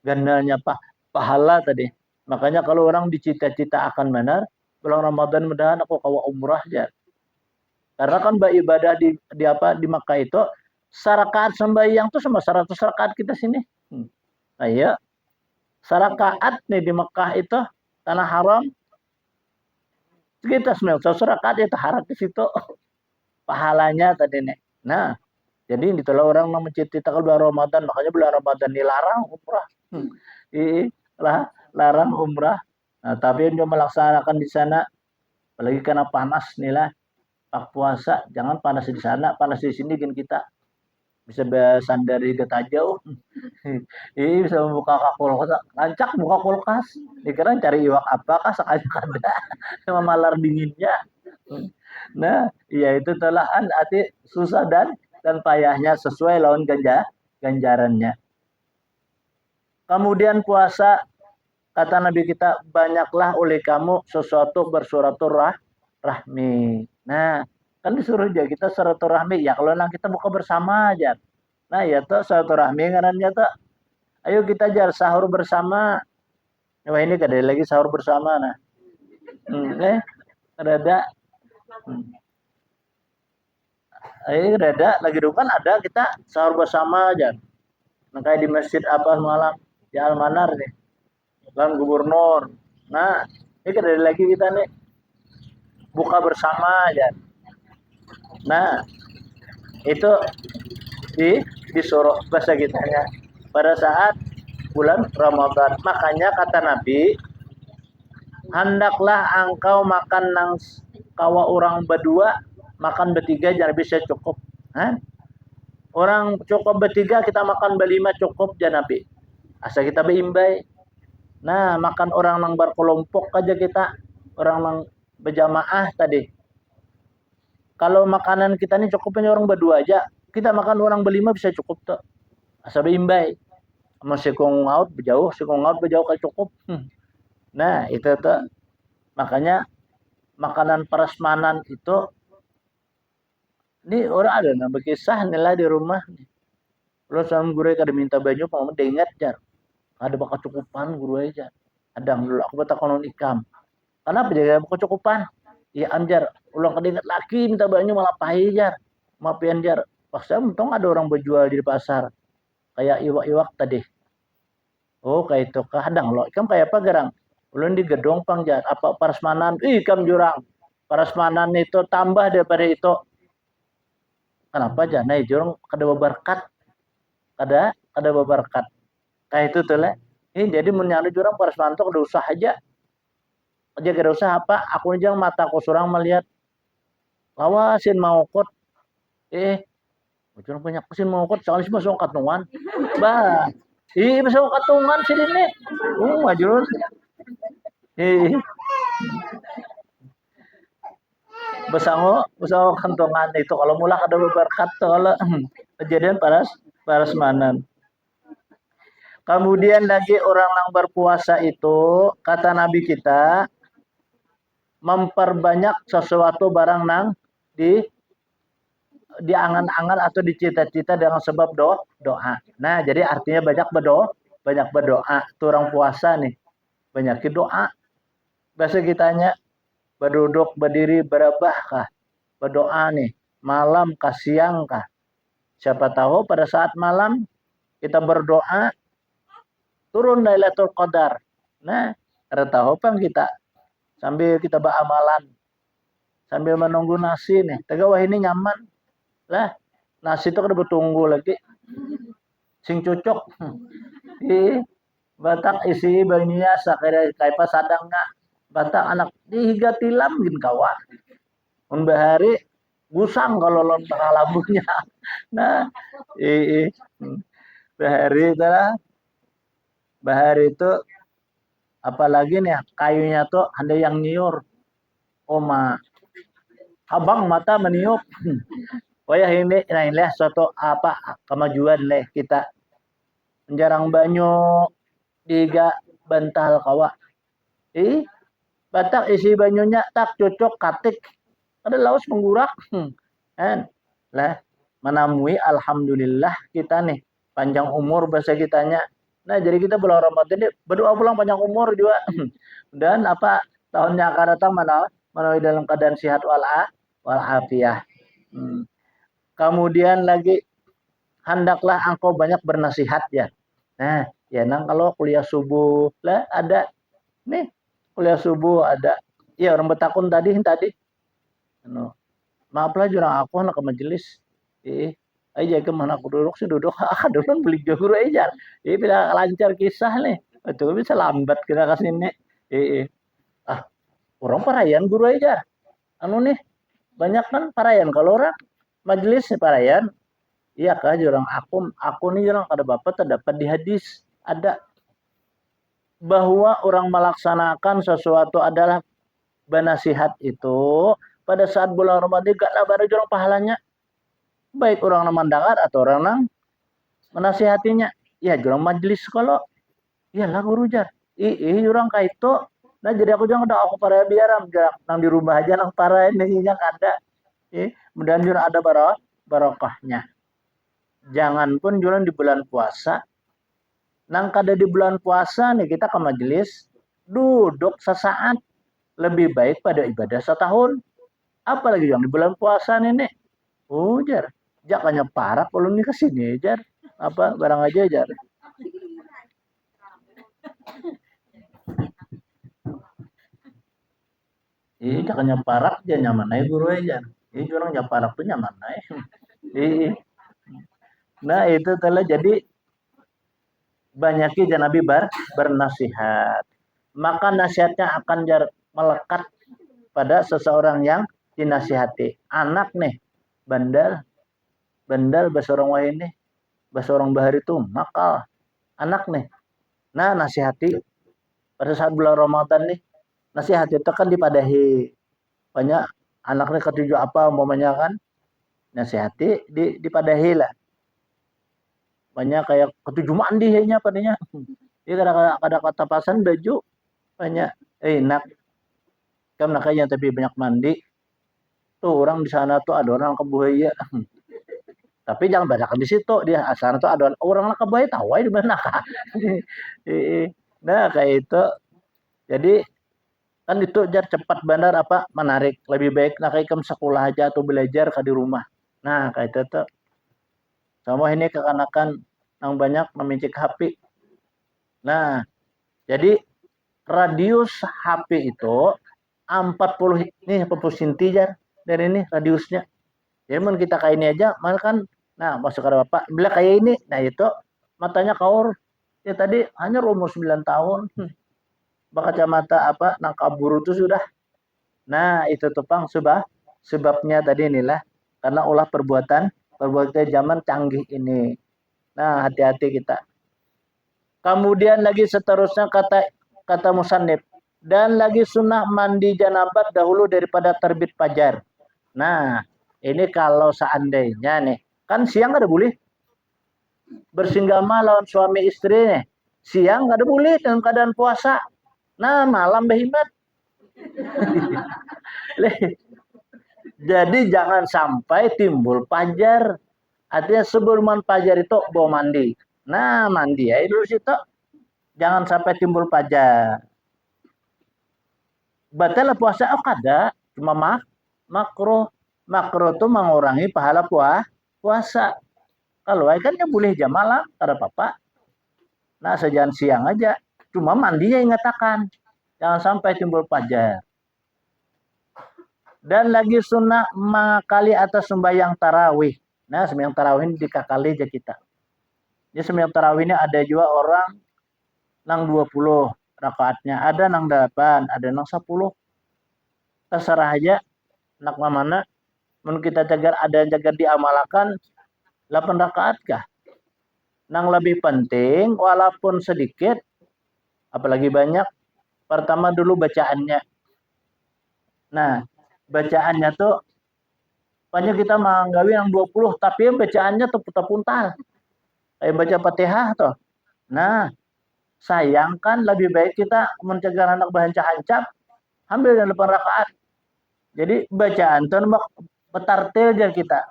gandanya pahala tadi. Makanya kalau orang dicita-cita akan benar, bulan Ramadan mudahan aku kawa umrah aja. Karena kan ibadah di Makkah itu sarakaat sembahyang tuh sama 100 rakaat kita sini. Nah, iya. Sarakaat nih di Makkah itu tanah haram kita 900 rakaat itu harap di situ pahalanya tadi nih. Nah, jadi itulah orang yang menciptakan bulan Ramadan, makanya bulan Ramadan dilarang umrah. Larang umrah. Nah, tapi yang melaksanakan di sana apalagi karena panas nih lah. Pak puasa, jangan panas di sana, panas di sini gini kita. bisa bersandar di getah jauh. Ini bisa membuka kulkas, lancak buka kulkas. Dikira cari iwak apakah sekali ada sama malar dinginnya. Nah, ya itu telahan arti susah dan payahnya sesuai lawan ganjarannya. Kemudian puasa, kata Nabi kita, banyaklah oleh kamu sesuatu rahmi. Nah, kan disuruh aja kita rahmi. Ya kalau kita buka bersama aja. Nah, ya tuh rahmi ngarannya tuh. Ayo kita jar sahur bersama. Wah ini kada lagi sahur bersama nah. Ada. Ada lagi dulu kan ada kita sahur bersama aja. Nah, kayak di masjid apa malam di Almanar nih. Lan gubernur. Nah, ini kada lagi kita nih buka bersama aja. Nah, itu disuruh bahasa kitanya pada saat bulan Ramadan. Makanya kata Nabi, hendaklah engkau makan nang kawa orang berdua, makan bertiga jangan bisa cukup. Hah? Orang cukup bertiga kita makan berlima cukup jangan Nabi. Asal kita berimbai. Nah, makan orang nang berkelompok aja kita, orang nang berjamaah tadi. Kalau makanan kita ini cukupnya orang berdua aja, kita makan orang berlima bisa cukup tuh. Asal berimbai. Masih kong out berjauh, kan cukup. Nah, itu tuh. Makanya makanan prasmanan itu ini orang ada nah berkisah nila di rumah. Kalau sama guru kada minta baju, mau dengat jar. Ada bakal cukupan guru aja. Ada dulu aku bata konon ikam. Kenapa jadi bakal cukupan? Ya anjar, ulang kedengat lagi minta baju malah pahi jar. Maafin jar. Paksa untung ada orang berjual di pasar. Kayak iwak-iwak tadi. Oh kayak itu kadang loh. Ikam kayak apa gerang? Ulun di gedung pang jar. Apa prasmanan? Ikam jurang. Prasmanan itu tambah daripada itu. Kenapa aja? Nah, jurang kada berkat. Kada berkat. Kayak itu tuh lah. Ini jadi menyanu jurang prasmanan itu kada usah aja. Aja kada usah apa? Aku aja mata aku surang melihat. Lawasin mau kot. Jurang banyak sin mau kot. Sekali sih masuk katungan. Bah. Masuk katungan sini nih. Majurun. Besango kantongan itu kalau mula kada berkat kalau kejadian parasmanan. Kemudian lagi orang yang berpuasa itu kata Nabi kita memperbanyak sesuatu barang nang di angan-angan atau dicita-cita dengan sebab doa. Nah, jadi artinya banyak berdoa. Itu orang puasa nih. Banyak doa. Bahasa kitanya berduduk, berdiri, berabah kah? Berdoa nih. Malam kah, siang kah? Siapa tahu pada saat malam kita berdoa turun Lailatul Qadar. Nah, ada tahu pang kita sambil kita beramalan sambil menunggu nasi nih. Tegawah ini nyaman. Lah, nasi itu kada bertunggu lagi. Sing cocok. Batak isi banyak sakira kaya pa sadangnya. Batak anak dihiga tilam gin kawa. Un bahari gusang kalau lon tengah lambungnya. Nah, bahari itu lah. Bahari itu apalagi nih kayunya tuh ada yang nyiur. Oma abang mata meniup. Oh ya ini suatu apa kemajuan leh kita jarang banyu diga bantal kawa. Batak isi banyunya tak cocok katik. Ada laos menggurak. Kan? Lah menamui alhamdulillah kita nih panjang umur bahasa kitanya. Nah, jadi kita bulan Ramadan ini berdoa pulang panjang umur juga. Dan apa tahunnya akan datang menawi dalam keadaan sehat walafiat. Kemudian lagi hendaklah engkau banyak bernasihat ya. Nah, ya nang kalau kuliah subuh lah ada nih kuliah subuh ada. Ya orang betakun tadi. No. Maaflah jurang aku anak ke majelis. Aja ke mana aku duduk dulu beli guru aja. Bila lancar kisah nih. Itu bisa lambat kita ke sini. Orang parayan guru aja. Anu nih banyak kan parayan kalau orang majelis parayan. Iya kah jurang aku nih jurang kada bapak terdapat di hadis ada bahwa orang melaksanakan sesuatu adalah benasihat itu pada saat bulan Ramadan gak labar jurang pahalanya baik orang yang mendengar atau orang yang menasihatinya. Ya jurang majelis kalau iya lah guru jar. Jurang kayak itu. Nah jadi aku jangan udah aku para biaram nang di rumah aja nang para ini yang ada. Kemudian jurang ada barokahnya. Jangan pun jurang di bulan puasa. Nang kada di bulan puasa nih kita ke majelis duduk sesaat lebih baik pada ibadah setahun. Apalagi yang di bulan puasa nih. Jar. Jangan parah kalau nih kesini jar. Apa barang aja jar. Jangan parak aja nyaman aja guru aja. Orang nyaparak tuh nyaman aja. Nah itu telah jadi banyaknya Nabi bernasihat. Maka nasihatnya akan melekat pada seseorang yang dinasihati. Anak nih, bandel bahasa orang wahai nih, bahasa orang bahari itu makal. Anak nih. Nah nasihati pada saat bulan Ramadan nih, nasihati itu kan dipadahi. Banyak anaknya ketujuh apa umpamanya kan, nasihati dipadahi lah. Banyak kayak ketujuh mandi nya padanya. Dia kada kata pasan baju banyak enak kan nakanya tapi banyak mandi tuh orang di sana tuh ada orang kebuaya tapi jangan banyakkan di situ dia asal tuh ada orang lah kebuaya tahu di mana nah kayak itu jadi kan itu jar cepat bandar apa menarik lebih baik nak kayak sekolah aja atau belajar ke di rumah nah kayak itu tuh sama ini kekanakan yang banyak memincik HP nah jadi radius HP itu 40 ini 40 cm jar dari ini radiusnya. Jadi mun kita kayak ini aja, mana kan nah masuk ke Bapak, bila kayak ini, nah itu matanya kaur. Ya tadi hanya umur 9 tahun. Kacamata apa nang kabur itu sudah. Nah, itu tepang sebabnya tadi inilah karena ulah perbuatan zaman canggih ini. Nah, hati-hati kita. Kemudian lagi seterusnya kata musannif dan lagi sunnah mandi janabat dahulu daripada terbit fajar. Nah, ini kalau seandainya nih, kan siang ada boleh bersinggama lawan suami istri nih. Siang ada boleh dalam keadaan puasa. Nah, malam behimat. Jadi jangan sampai timbul fajar. Artinya sebelum fajar itu bawa mandi. Nah, mandi ya dulu situ. Jangan sampai timbul fajar. Batal puasa kada, cuma makro. Makro itu mengurangi pahala puasa. Kalau kan ya boleh jam malam, kada apa-apa. Nah, sejalan siang aja. Cuma mandinya ingatakan. Jangan sampai timbul fajar. Dan lagi sunnah mengakali atas sembahyang tarawih. Nah, sembahyang tarawih ini dikakali aja kita. Jadi sembahyang tarawih ini ada juga orang nang 20 rakaatnya, ada nang 8, ada nang 10. Terserah aja nak mana. Menurut kita jaga ada yang jaga diamalkan 8 rakaat kah? Nang lebih penting walaupun sedikit apalagi banyak pertama dulu bacaannya. Nah, bacaannya tuh banyak kita menggawi yang 20 tapi bacaannya tuh puntal. Kayak baca Fatihah tuh. Nah, sayangkan lebih baik kita mencegah anak bahancap ambil yang 8 rakaat. Jadi bacaan tuh betartil aja kita.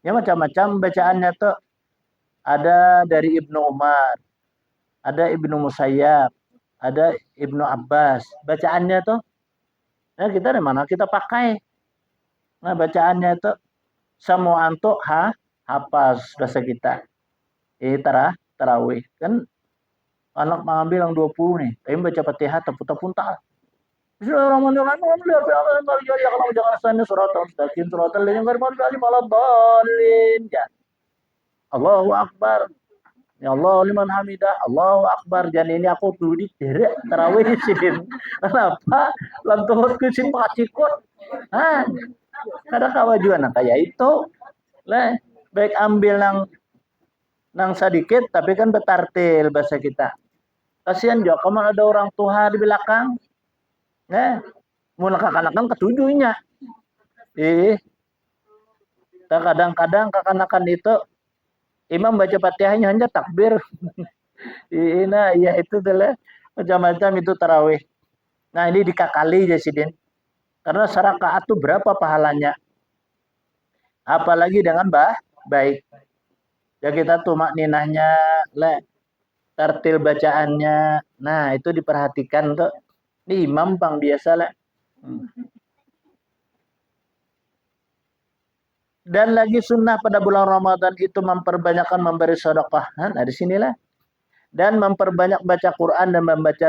Ya macam-macam bacaannya tuh ada dari Ibnu Umar, ada Ibnu Musayyab, ada Ibnu Abbas. Bacaannya tuh ya kita dari mana kita pakai. Nah, bacaannya itu semua antuk hafaz bahasa kita. Tarawih. Kan anak mengambil yang 20 nih, tapi baca Fatihah puntal. Bismillahirrahmanirrahim. Allahu Akbar. Ya Allah liman hamidah. Allahu Akbar. Dan ini aku tuh di tarawih di sini. Kenapa? Lantuhut ke sini pakcikut. Kada kawajuan kayak itu. Lah, Baik ambil nang sedikit tapi kan betartil bahasa kita. Kasihan juga kalau ada orang tua di belakang. Nah, mun kakanakan ketujuhnya. Ih, kadang-kadang kakanakan itu imam baca Fatihahnya hanya takbir. Nah, ya itu adalah macam-macam itu tarawih. Nah, ini dikakali ya Sidin. Karena sarakaat itu berapa pahalanya? Apalagi dengan baik. Ya kita tumak ninahnya, tartil bacaannya. Nah, itu diperhatikan tuh. Ini imam bang biasa lah. Dan lagi sunnah pada bulan Ramadan itu memperbanyakkan memberi sedekah. Nah, di sinilah. Dan memperbanyak baca Quran dan membaca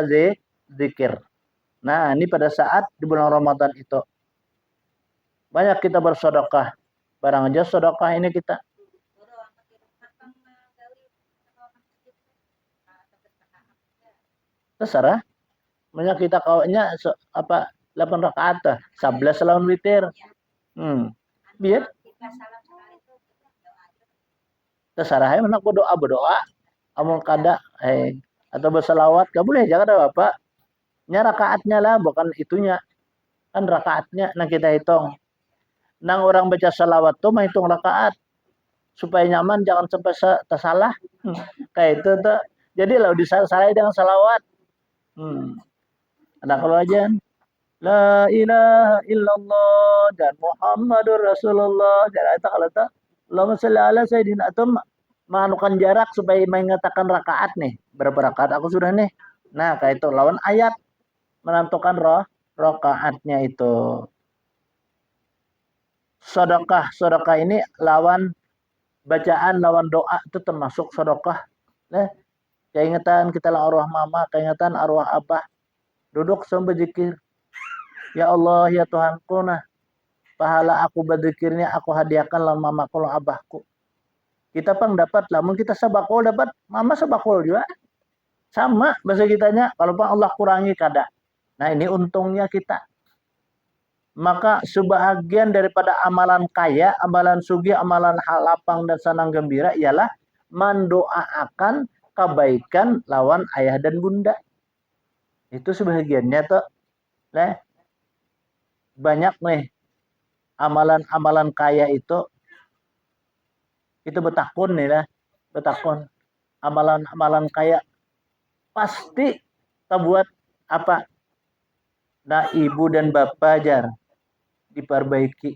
zikir. Nah, ini pada saat di bulan Ramadan itu. Banyak kita bersedekah. Barang aja sedekah ini kita. Terserah. Banyak kita kawanya apa 8 rakaat 11 lawan witir. Biar terserah ya mana berdoa amun kada atau berselawat gak boleh jangan ada bapak nya rakaatnya lah bukan itunya kan rakaatnya nah kita hitung nang orang baca salawat tuh mah hitung rakaat supaya nyaman jangan sampai tersalah kayak itu tuh jadi lah disalah dengan salawat ada kalau aja la ilaha illallah dan Muhammadur Rasulullah dan itu kalau tuh Allahumma sholli ala sayyidina atau manukan jarak supaya mengatakan rakaat nih berapa rakaat aku sudah nih nah kayak itu lawan ayat menentukan rakaatnya itu sedekah ini lawan bacaan lawan doa itu termasuk sedekah nah keingetan kita lah arwah mama keingetan arwah abah duduk sambil zikir ya Allah ya Tuhanku nah pahala aku berzikirnya aku hadiahkan lawan mamaku lawan abahku kita pang dapat lamun kita sabakul dapat mama sabakul juga sama bahasa kitanya kalau pang Allah kurangi kada nah ini untungnya kita maka sebahagian daripada amalan kaya, amalan sugih, amalan lapang dan senang gembira ialah mendoakan kebaikan lawan ayah dan bunda. Itu sebahagiannya tuh, banyak nih amalan-amalan kaya itu betakun nih lah, betakun. Amalan-amalan kaya pasti kita buat apa? Nah ibu dan bapak jar diperbaiki.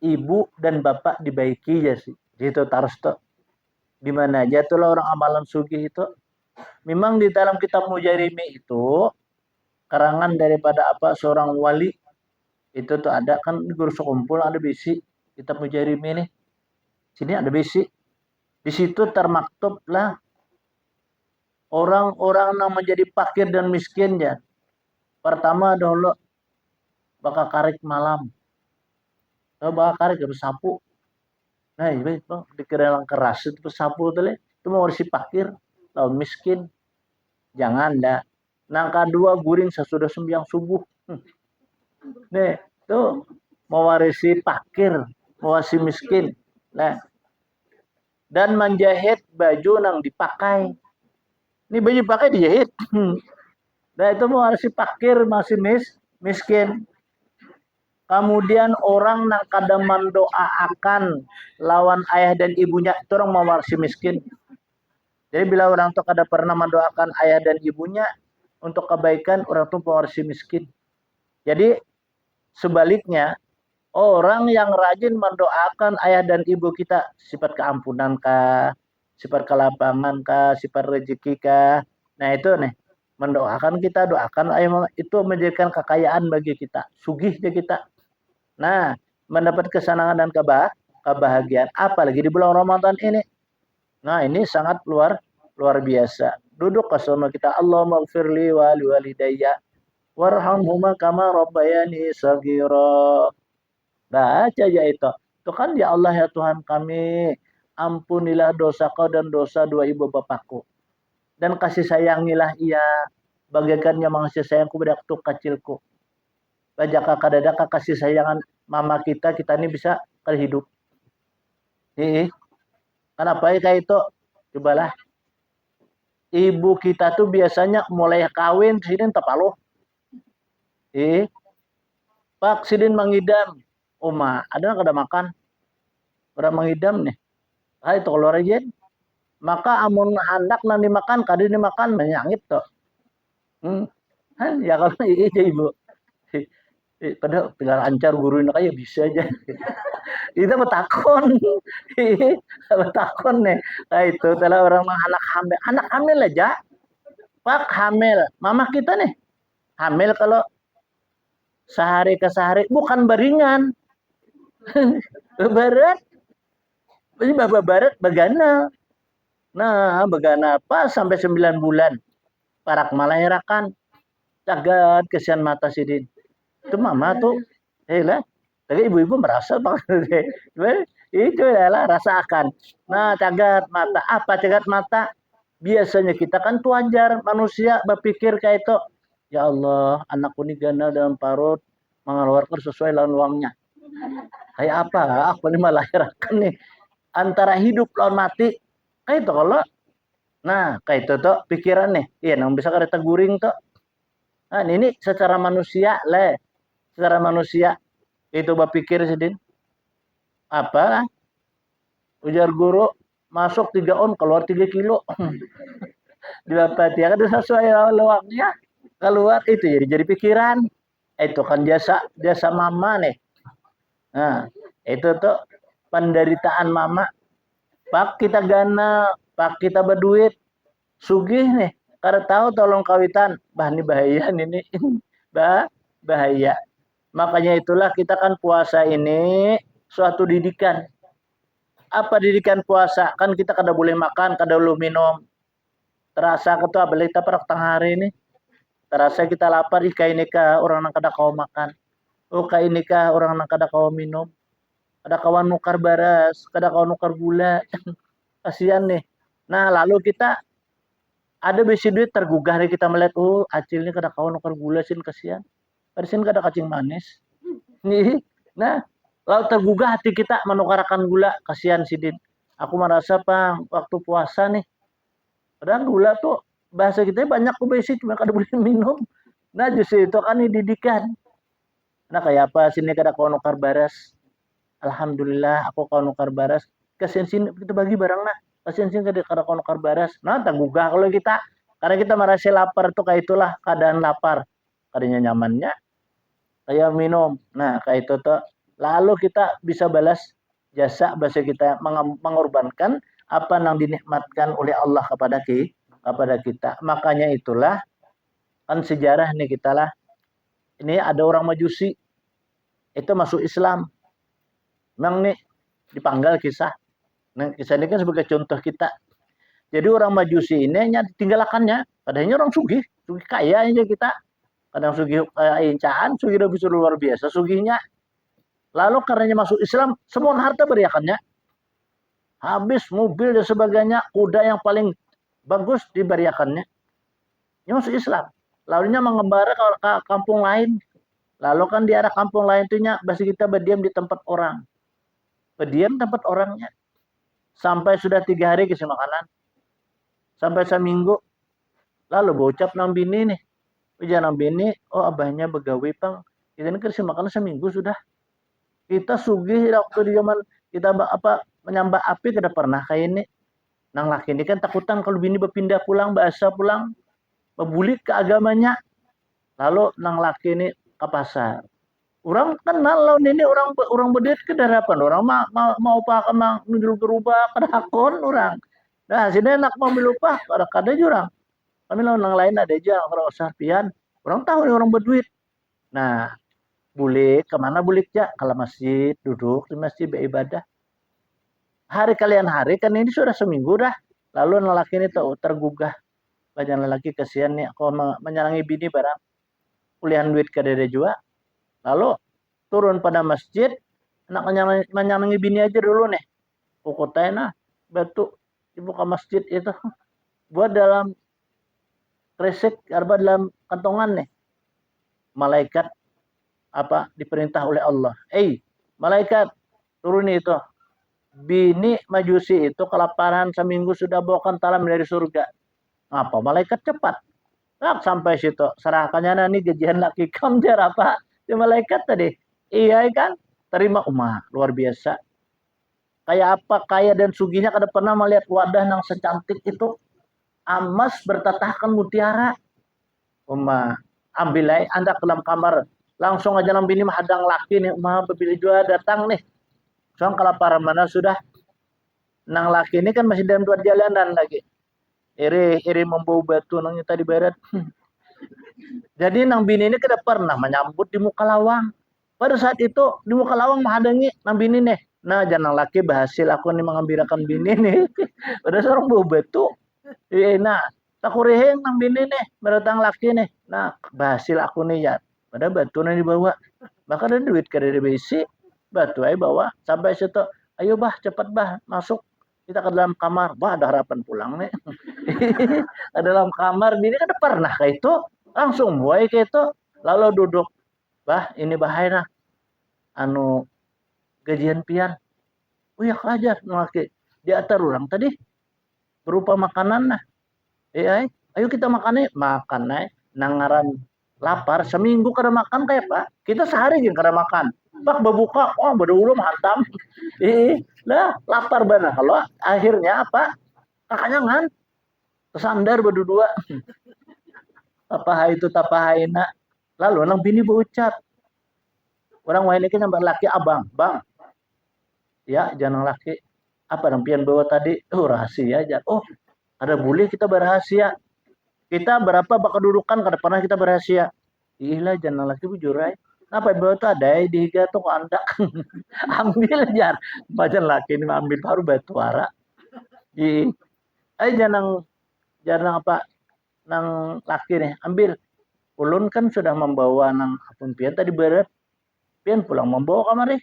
Ibu dan bapak dibaiki ya sih. Gitu terus tuh. Di mana aja tuh orang amalan sugih itu. Memang di dalam kitab Mujarimi itu karangan daripada apa seorang wali itu tuh ada kan guru sekumpul ada bisi kitab Mujarimi nih. Sini ada bisi. Di situ termaktub lah orang-orang yang menjadi fakir dan miskin ya. Pertama dulu bakal karik malam. Bakal karik sapu. Nah, itu dikira yang keras itu sapu tuh itu mau si fakir, lawan miskin. Jangan dah. Nang kedua guring sesudah sembahyang subuh. Nih, tuh mewarisi fakir, mewarisi miskin. Nah, dan menjahit baju nang dipakai. Ini baju pakai dijahit. Nah, itu mewarisi fakir masih miskin. Kemudian orang nang kadang mendoakan lawan ayah dan ibunya itu orang mewarisi miskin. Jadi bila orang tua kada pernah mendoakan ayah dan ibunya untuk kebaikan orang tua mewarisi miskin. Jadi sebaliknya orang yang rajin mendoakan ayah dan ibu kita sifat keampunan kah, sifat kelapangan kah, sifat rezeki kah. Nah itu nih mendoakan kita doakan ayah itu menjadikan kekayaan bagi kita, sugih bagi kita. Nah, mendapat kesenangan dan kebahagiaan apalagi di bulan Ramadan ini. Nah, ini sangat luar biasa. Duduk bersama kita Allahumma gfirli wa liwalidayya warhamhuma kama rabbayani shaghira. Baca aja itu. Itu kan ya Allah ya Tuhan kami, ampunilah dosa kau dan dosa dua ibu bapakku. Dan kasih sayangilah ia bagaikan yang mengasih sayangku pada waktu kecilku. Bajaka kadadaka kasih sayangan mama kita ini bisa terhidup. Kenapa ya kayak itu? Cobalah. Ibu kita tuh biasanya mulai kawin sini tepalo. Pak sidin mangidam. Oma, ada kada makan. Orang mangidam nih. Itu keluar aja. Maka amun anak nang dimakan, kada dimakan menyangit tuh. Ya kalau iya ibu. Padahal tinggal lancar guruin kayak bisa aja. Itu betakon. Betakon nih. Nah itu telah orang anak hamil. Anak hamil aja. Pak hamil. Mama kita nih. Hamil kalau sehari ke sehari. Bukan baringan. Barat. Ini bapak barat bagana. Nah, bagana apa sampai 9 bulan. Parak melahirkan. Cagat kesian mata sidin. Itu mama tuh. Lah. Tapi ibu-ibu merasa banget. Itu adalah rasakan. Nah, cagat mata. Apa cagat mata? Biasanya kita kan tuh wajar manusia berpikir kayak itu. Ya Allah, anakku ini gana dalam parut mengeluarkan sesuai lawan uangnya. Kayak apa? Aku ini melahirkan nih. Antara hidup lawan mati. Kayak itu kalau. Nah, kayak itu tuh pikiran nih. Iya, nang bisa kada teguring tuh. Nah, ini secara manusia, secara manusia itu berpikir sedin. Apa? Ujar guru masuk 3 on keluar 3 kilo. Didapat ya kan sesuai luangnya. Keluar itu jadi pikiran. Itu kan jasa jasa mama nih. Nah, itu tuh penderitaan mama. Pak kita gana, pak kita berduit, sugih nih. Karena tahu tolong kawitan, bah ini bahaya ini, bahaya. Makanya itulah kita kan puasa ini suatu didikan. Apa didikan puasa? Kan kita kada boleh makan, kada boleh minum. Terasa ketua balik kita per tengah hari ini. Terasa kita lapar, ika ini kah orang yang kada kau makan. Oh kah ini kah orang yang kada kau minum. Kada kawan nukar baras, kada kawan nukar gula. Kasihan nih. Nah lalu kita ada besi duit tergugah nih kita melihat, oh acil ini kada kawan nukar gula sin kasihan. Kasihan kada kacing manis. Nih, nah lalu tergugah hati kita menukarkan gula, kasihan sidin. Aku merasa pang waktu puasa nih. Padahal gula tuh bahasa kita banyak kok besi cuma kada boleh minum. Nah justru itu kan didikan. Nah kayak apa sini kada kau nukar baras. Alhamdulillah aku kau nukar baras. Kasihan sini kita bagi barang nah. Kasihan sini kada kau nukar baras. Nah tergugah kalau kita. Karena kita merasa lapar tuh kayak itulah keadaan lapar. Kadanya nyamannya kayak minum. Nah kayak itu tuh. Lalu kita bisa balas jasa bahasa kita mengorbankan apa yang dinikmatkan oleh Allah kepada kita. Makanya itulah kan sejarah nih kita lah. Ini ada orang Majusi itu masuk Islam. Memang nih dipanggal kisah. Nah, kisah ini kan sebagai contoh kita. Jadi orang Majusi ini hanya ditinggalkannya. Padahal orang sugih kaya aja kita. Kadang sugih kaya incaan, sugih udah bisa luar biasa sugihnya. Lalu karenanya masuk Islam, semua harta beriakannya. Habis mobil dan sebagainya, kuda yang paling bagus diberiakannya. Ini masuk Islam. Lalunya mengembara ke kampung lain. Lalu kan di arah kampung lain tuhnya, basi kita berdiam di tempat orang. Berdiam tempat orangnya. Sampai sudah 3 hari kasih makanan. Sampai seminggu. Lalu bocap nang bini nih. Ujar nang bini, oh abahnya begawi pang. Kita ini kasih makanan seminggu sudah. Kita sugih waktu di zaman kita menyambah api kada pernah kayak ini. Nang laki ini kan takutan kalau bini berpindah pulang, bahasa pulang, membulik ke agamanya. Lalu nang laki ini ke pasar. Orang kenal lawan ini orang berduit ke harapan. Orang mau pakai menjual berubah pada hakon orang. Nah sini enak mau lupa kada jurang. Kami lawan nang lain ada aja orang usaha orang tahu nih orang berduit. Nah bulik kemana buliknya? Kalau masjid duduk di masjid beribadah. Hari kalian hari kan ini sudah seminggu dah. Lalu lelaki ini tergugah. Banyak lelaki kasihan nih aku menyalangi bini barang. Kuliahan duit ke dede juga. Lalu turun pada masjid. Anak menyalangi bini aja dulu nih. Pokoknya nah batu ibu ke masjid itu. Buat dalam kresek arba dalam kantongan nih. Malaikat apa diperintah oleh Allah. Malaikat turun itu. bini Majusi itu kelaparan seminggu sudah bawakan talam dari surga. Apa malaikat cepat? Sampai situ serahkannya nani gajian laki kamjar apa? Si malaikat tadi. Iya kan? Terima luar biasa. Kayak apa kaya dan suginya kada pernah melihat wadah yang secantik itu. Emas bertatahkan mutiara. Ambilai anda ke dalam kamar. Langsung aja dalam bini hadang laki nih. Bebili juga datang nih. Soalnya kelaparan mana sudah. Nang laki ini kan masih dalam dua jalanan lagi. Iri membau batu nang tadi barat. Jadi nang bini ini kada pernah menyambut di muka lawang. Pada saat itu di muka lawang menghadangi nang bini nih. Nah jangan laki berhasil aku nih mengambilkan bini nih. Pada seorang bau batu. Nah tak kureheng nang bini nih. Berdatang laki nih. Nah berhasil aku nih ya. Pada batu nih dibawa. Bahkan ada duit kada dibisi. Batu aja bawa. Sampai situ. Ayo bah cepat bah masuk. Kita ke dalam kamar. Bah ada harapan pulang nih. Ke dalam kamar bini kan pernah kayak itu. Langsung buai kayak itu. Lalu duduk. Bah ini bahaya nah. Anu gajian pian. Oh ya kajar laki. Di atas orang tadi. Berupa makanan nah. Ayo kita makan nih. Makan nih. Nangaran lapar. Seminggu kada makan kayak pak. Kita sehari yang kada makan. Pak berbuka. Oh berdulu hantam. Lah lapar benar. Kalau akhirnya apa? Kakaknya ngan. Kesandar berdua. Apa itu tapahaina. Lalu nang bini berucap. Orang lain ini nambah laki abang. Bang. Ya jangan laki. Apa nang pian bawa tadi? Oh rahasia aja. Oh ada boleh kita berhasia. Kita berapa bakal kedudukan kada pernah kita berhasia. Ilah jangan laki bujurai. Apa bawa tuh ada di higa tuh anda. Ambil jar. Bacan laki ini ambil baru batu ara. Jangan apa nang laki nih ambil. Ulun kan sudah membawa nang apun pian tadi berat. Pian pulang membawa kamar nih.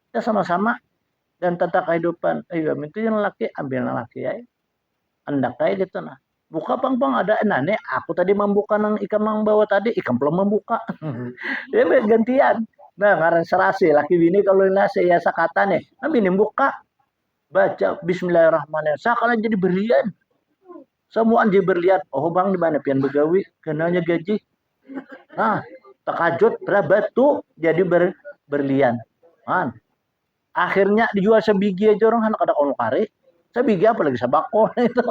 Kita sama-sama dan tata kehidupan. Ayo itu yang laki ambil nang laki ya. Andak kayak gitu nah. Buka pang ada nane aku tadi membuka nang ikan mang bawa tadi ikan belum membuka. Ya gantian. Nah ngaran serasi laki bini kalau nasi ya sakata nih. Nah bini buka baca bismillahirrahmanirrahim. Sakalan jadi berlian. Semua anjing berlian. Oh bang di mana pian begawi kenanya gaji. Nah takajut berapa tuh jadi berlian. Man. Akhirnya dijual sebiji aja orang anak ada kono kari. Sebiji apa lagi sabako itu.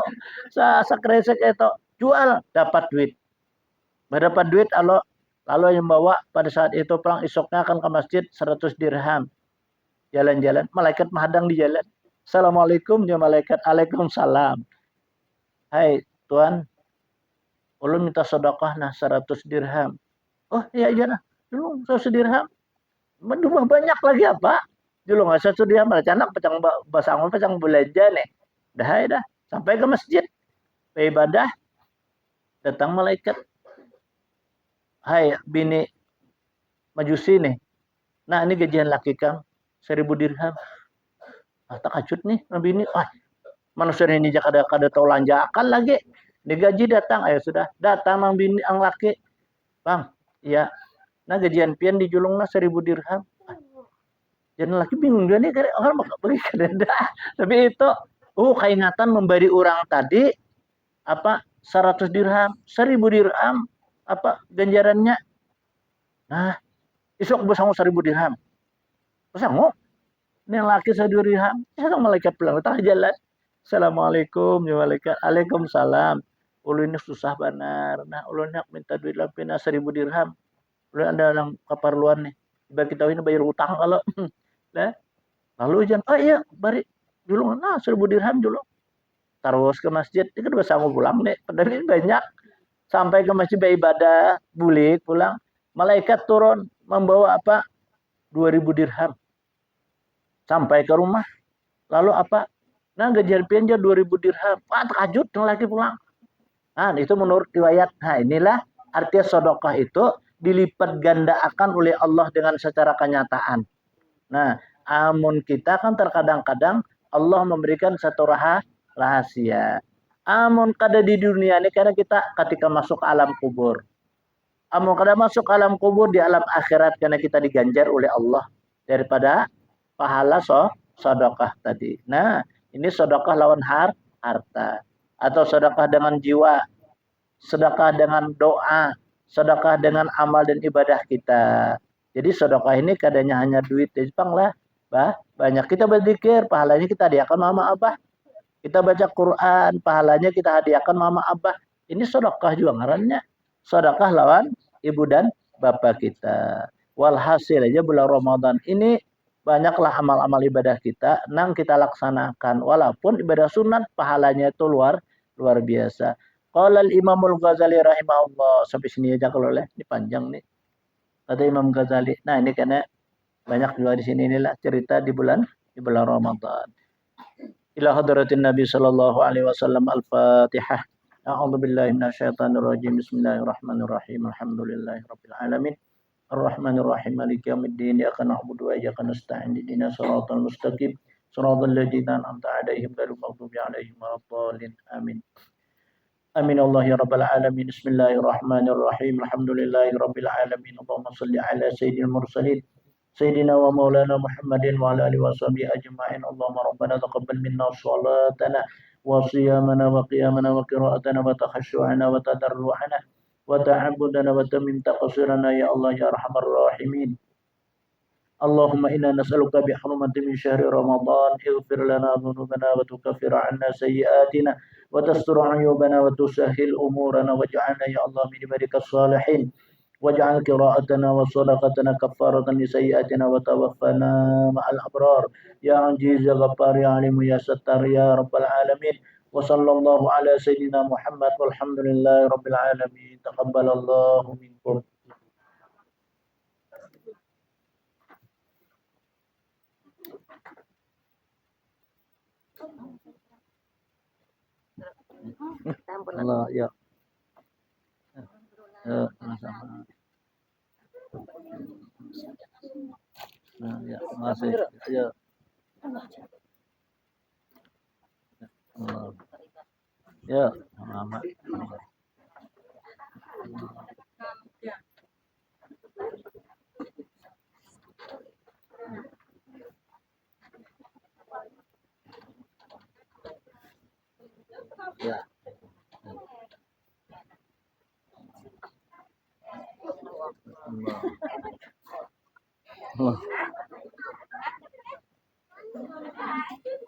Sa kresek itu jual dapat duit. Berdapat duit lalu yang bawa pada saat itu pulang esoknya akan ke masjid 100 dirham. Jalan-jalan, malaikat menghadang di jalan. Assalamualaikum ya malaikat. Waalaikumsalam. Hai Tuhan, ulun minta sedekah nah 100 dirham. Oh iya nah. Dulu 100 dirham. Rumah banyak lagi apa? Dulu nggak 100 dirham. Anak pecang basangun pecang belanja nih. Dah sampai ke masjid. Ibadah. Datang malaikat. Hai bini Majusi nih. Nah ini gajian laki kang 1000 dirham. Tak kacut nih bini. Manusia ini kada tahu lanjakan lagi. Digaji datang. Ayo sudah datang mang bini ang laki. Bang, iya. Nah gajian pian dijulung nah 1000 dirham. Jangan laki bingung dia nih orang bagi kada. Tapi itu keingatan memberi orang tadi apa 100 dirham, 1000 dirham apa ganjarannya. Nah, isok besangu 1000 dirham. Besangu. Ini laki 1 dirham. Saya malaikat pulang tengah jalan. Assalamualaikum ya malaikat. Waalaikumsalam. Ulun ini susah benar. Nah, ulun nak minta duit lampina 1000 dirham. Ulun ada dalam keperluan nih. Bagi kita ini bayar utang kalau. Nah, lalu jangan, iya, bari dulu nah 1000 dirham dulu. Terus ke masjid, itu udah sanggup pulang nih. Padahal ini banyak. Sampai ke masjid beribadah, bulik pulang. Malaikat turun membawa apa? 2000 dirham. Sampai ke rumah. Lalu apa? Nah gajian pianja 2000 dirham. Terkajut lagi pulang. Nah itu menurut riwayat. Nah inilah artinya sedekah itu dilipat gandakan oleh Allah dengan secara kenyataan. Nah, amun kita kan terkadang-kadang Allah memberikan satu rahasia. Amun kada di dunia ini karena kita ketika masuk ke alam kubur. Amun kada masuk ke alam kubur di alam akhirat karena kita diganjar oleh Allah daripada pahala sedekah tadi. Nah, ini sedekah lawan harta atau sedekah dengan jiwa, sedekah dengan doa, sedekah dengan amal dan ibadah kita. Jadi sedekah ini kadangnya hanya duit, Jepang lah. Banyak kita berzikir, pahalanya kita hadiahkan mama abah. Kita baca Quran, pahalanya kita hadiahkan mama abah. Ini sedekah juga ngarannya. Sedekah lawan ibu dan bapak kita. Walhasil aja bulan Ramadan ini banyaklah amal-amal ibadah kita nang kita laksanakan walaupun ibadah sunat pahalanya itu luar luar biasa. Qala Imamul Ghazali rahimahullah, sampai sini aja kalau boleh, ini panjang nih. Kata Imam Ghazali. Nah, ini karena banyak juga di sini inilah cerita di bulan Ramadan. Ila hadratin Nabi sallallahu alaihi wasallam al-Fatihah. A'udzu billahi minasyaitonir rajim. Bismillahirrahmanirrahim. Alhamdulillahirabbil alamin. Ar-Rahmanir Rahim. Maliki yaumiddin. Iyyaka na'budu wa iyyaka nasta'in. Ihdinas siratal mustaqim. Shiratal ladzina an'amta 'alaihim ghairil maghdubi 'alaihim waladdallin. Amin. Amin Allah ya rabbal alamin. Bismillahirrahmanirrahim. Alhamdulillahirabbil alamin. Allahumma shalli ala sayyidil mursalin. سيدنا ومولانا محمد وعلى آله وصحبه أجمعين. اللهم ربنا تقبل منا صلاتنا وصيامنا وقيامنا وقراءتنا وتخشعنا وتضرعنا وتعبدنا وتمم تقصيرنا يا الله يا أرحم الراحمين. اللهم إنا نسألك بحرمة من شهر رمضان اغفر لنا ذنوبنا وتكفر عنا سيئاتنا وتستر عيوبنا وتسهل أمورنا واجعلنا يا الله من عبادك الصالحين. واجعل قراءتنا وصدقتنا كفارة لسيئاتنا وتوفنا مع الأبرار يا عزيز يا غفار يا عليم يا ستار يا رب العالمين. وصلى الله على سيدنا محمد والحمد لله رب العالمين. تقبل الله منكم. Allah ya. Ya, sama-sama. Nah, ya, masih. Ya. Allah. Ya, sama-sama.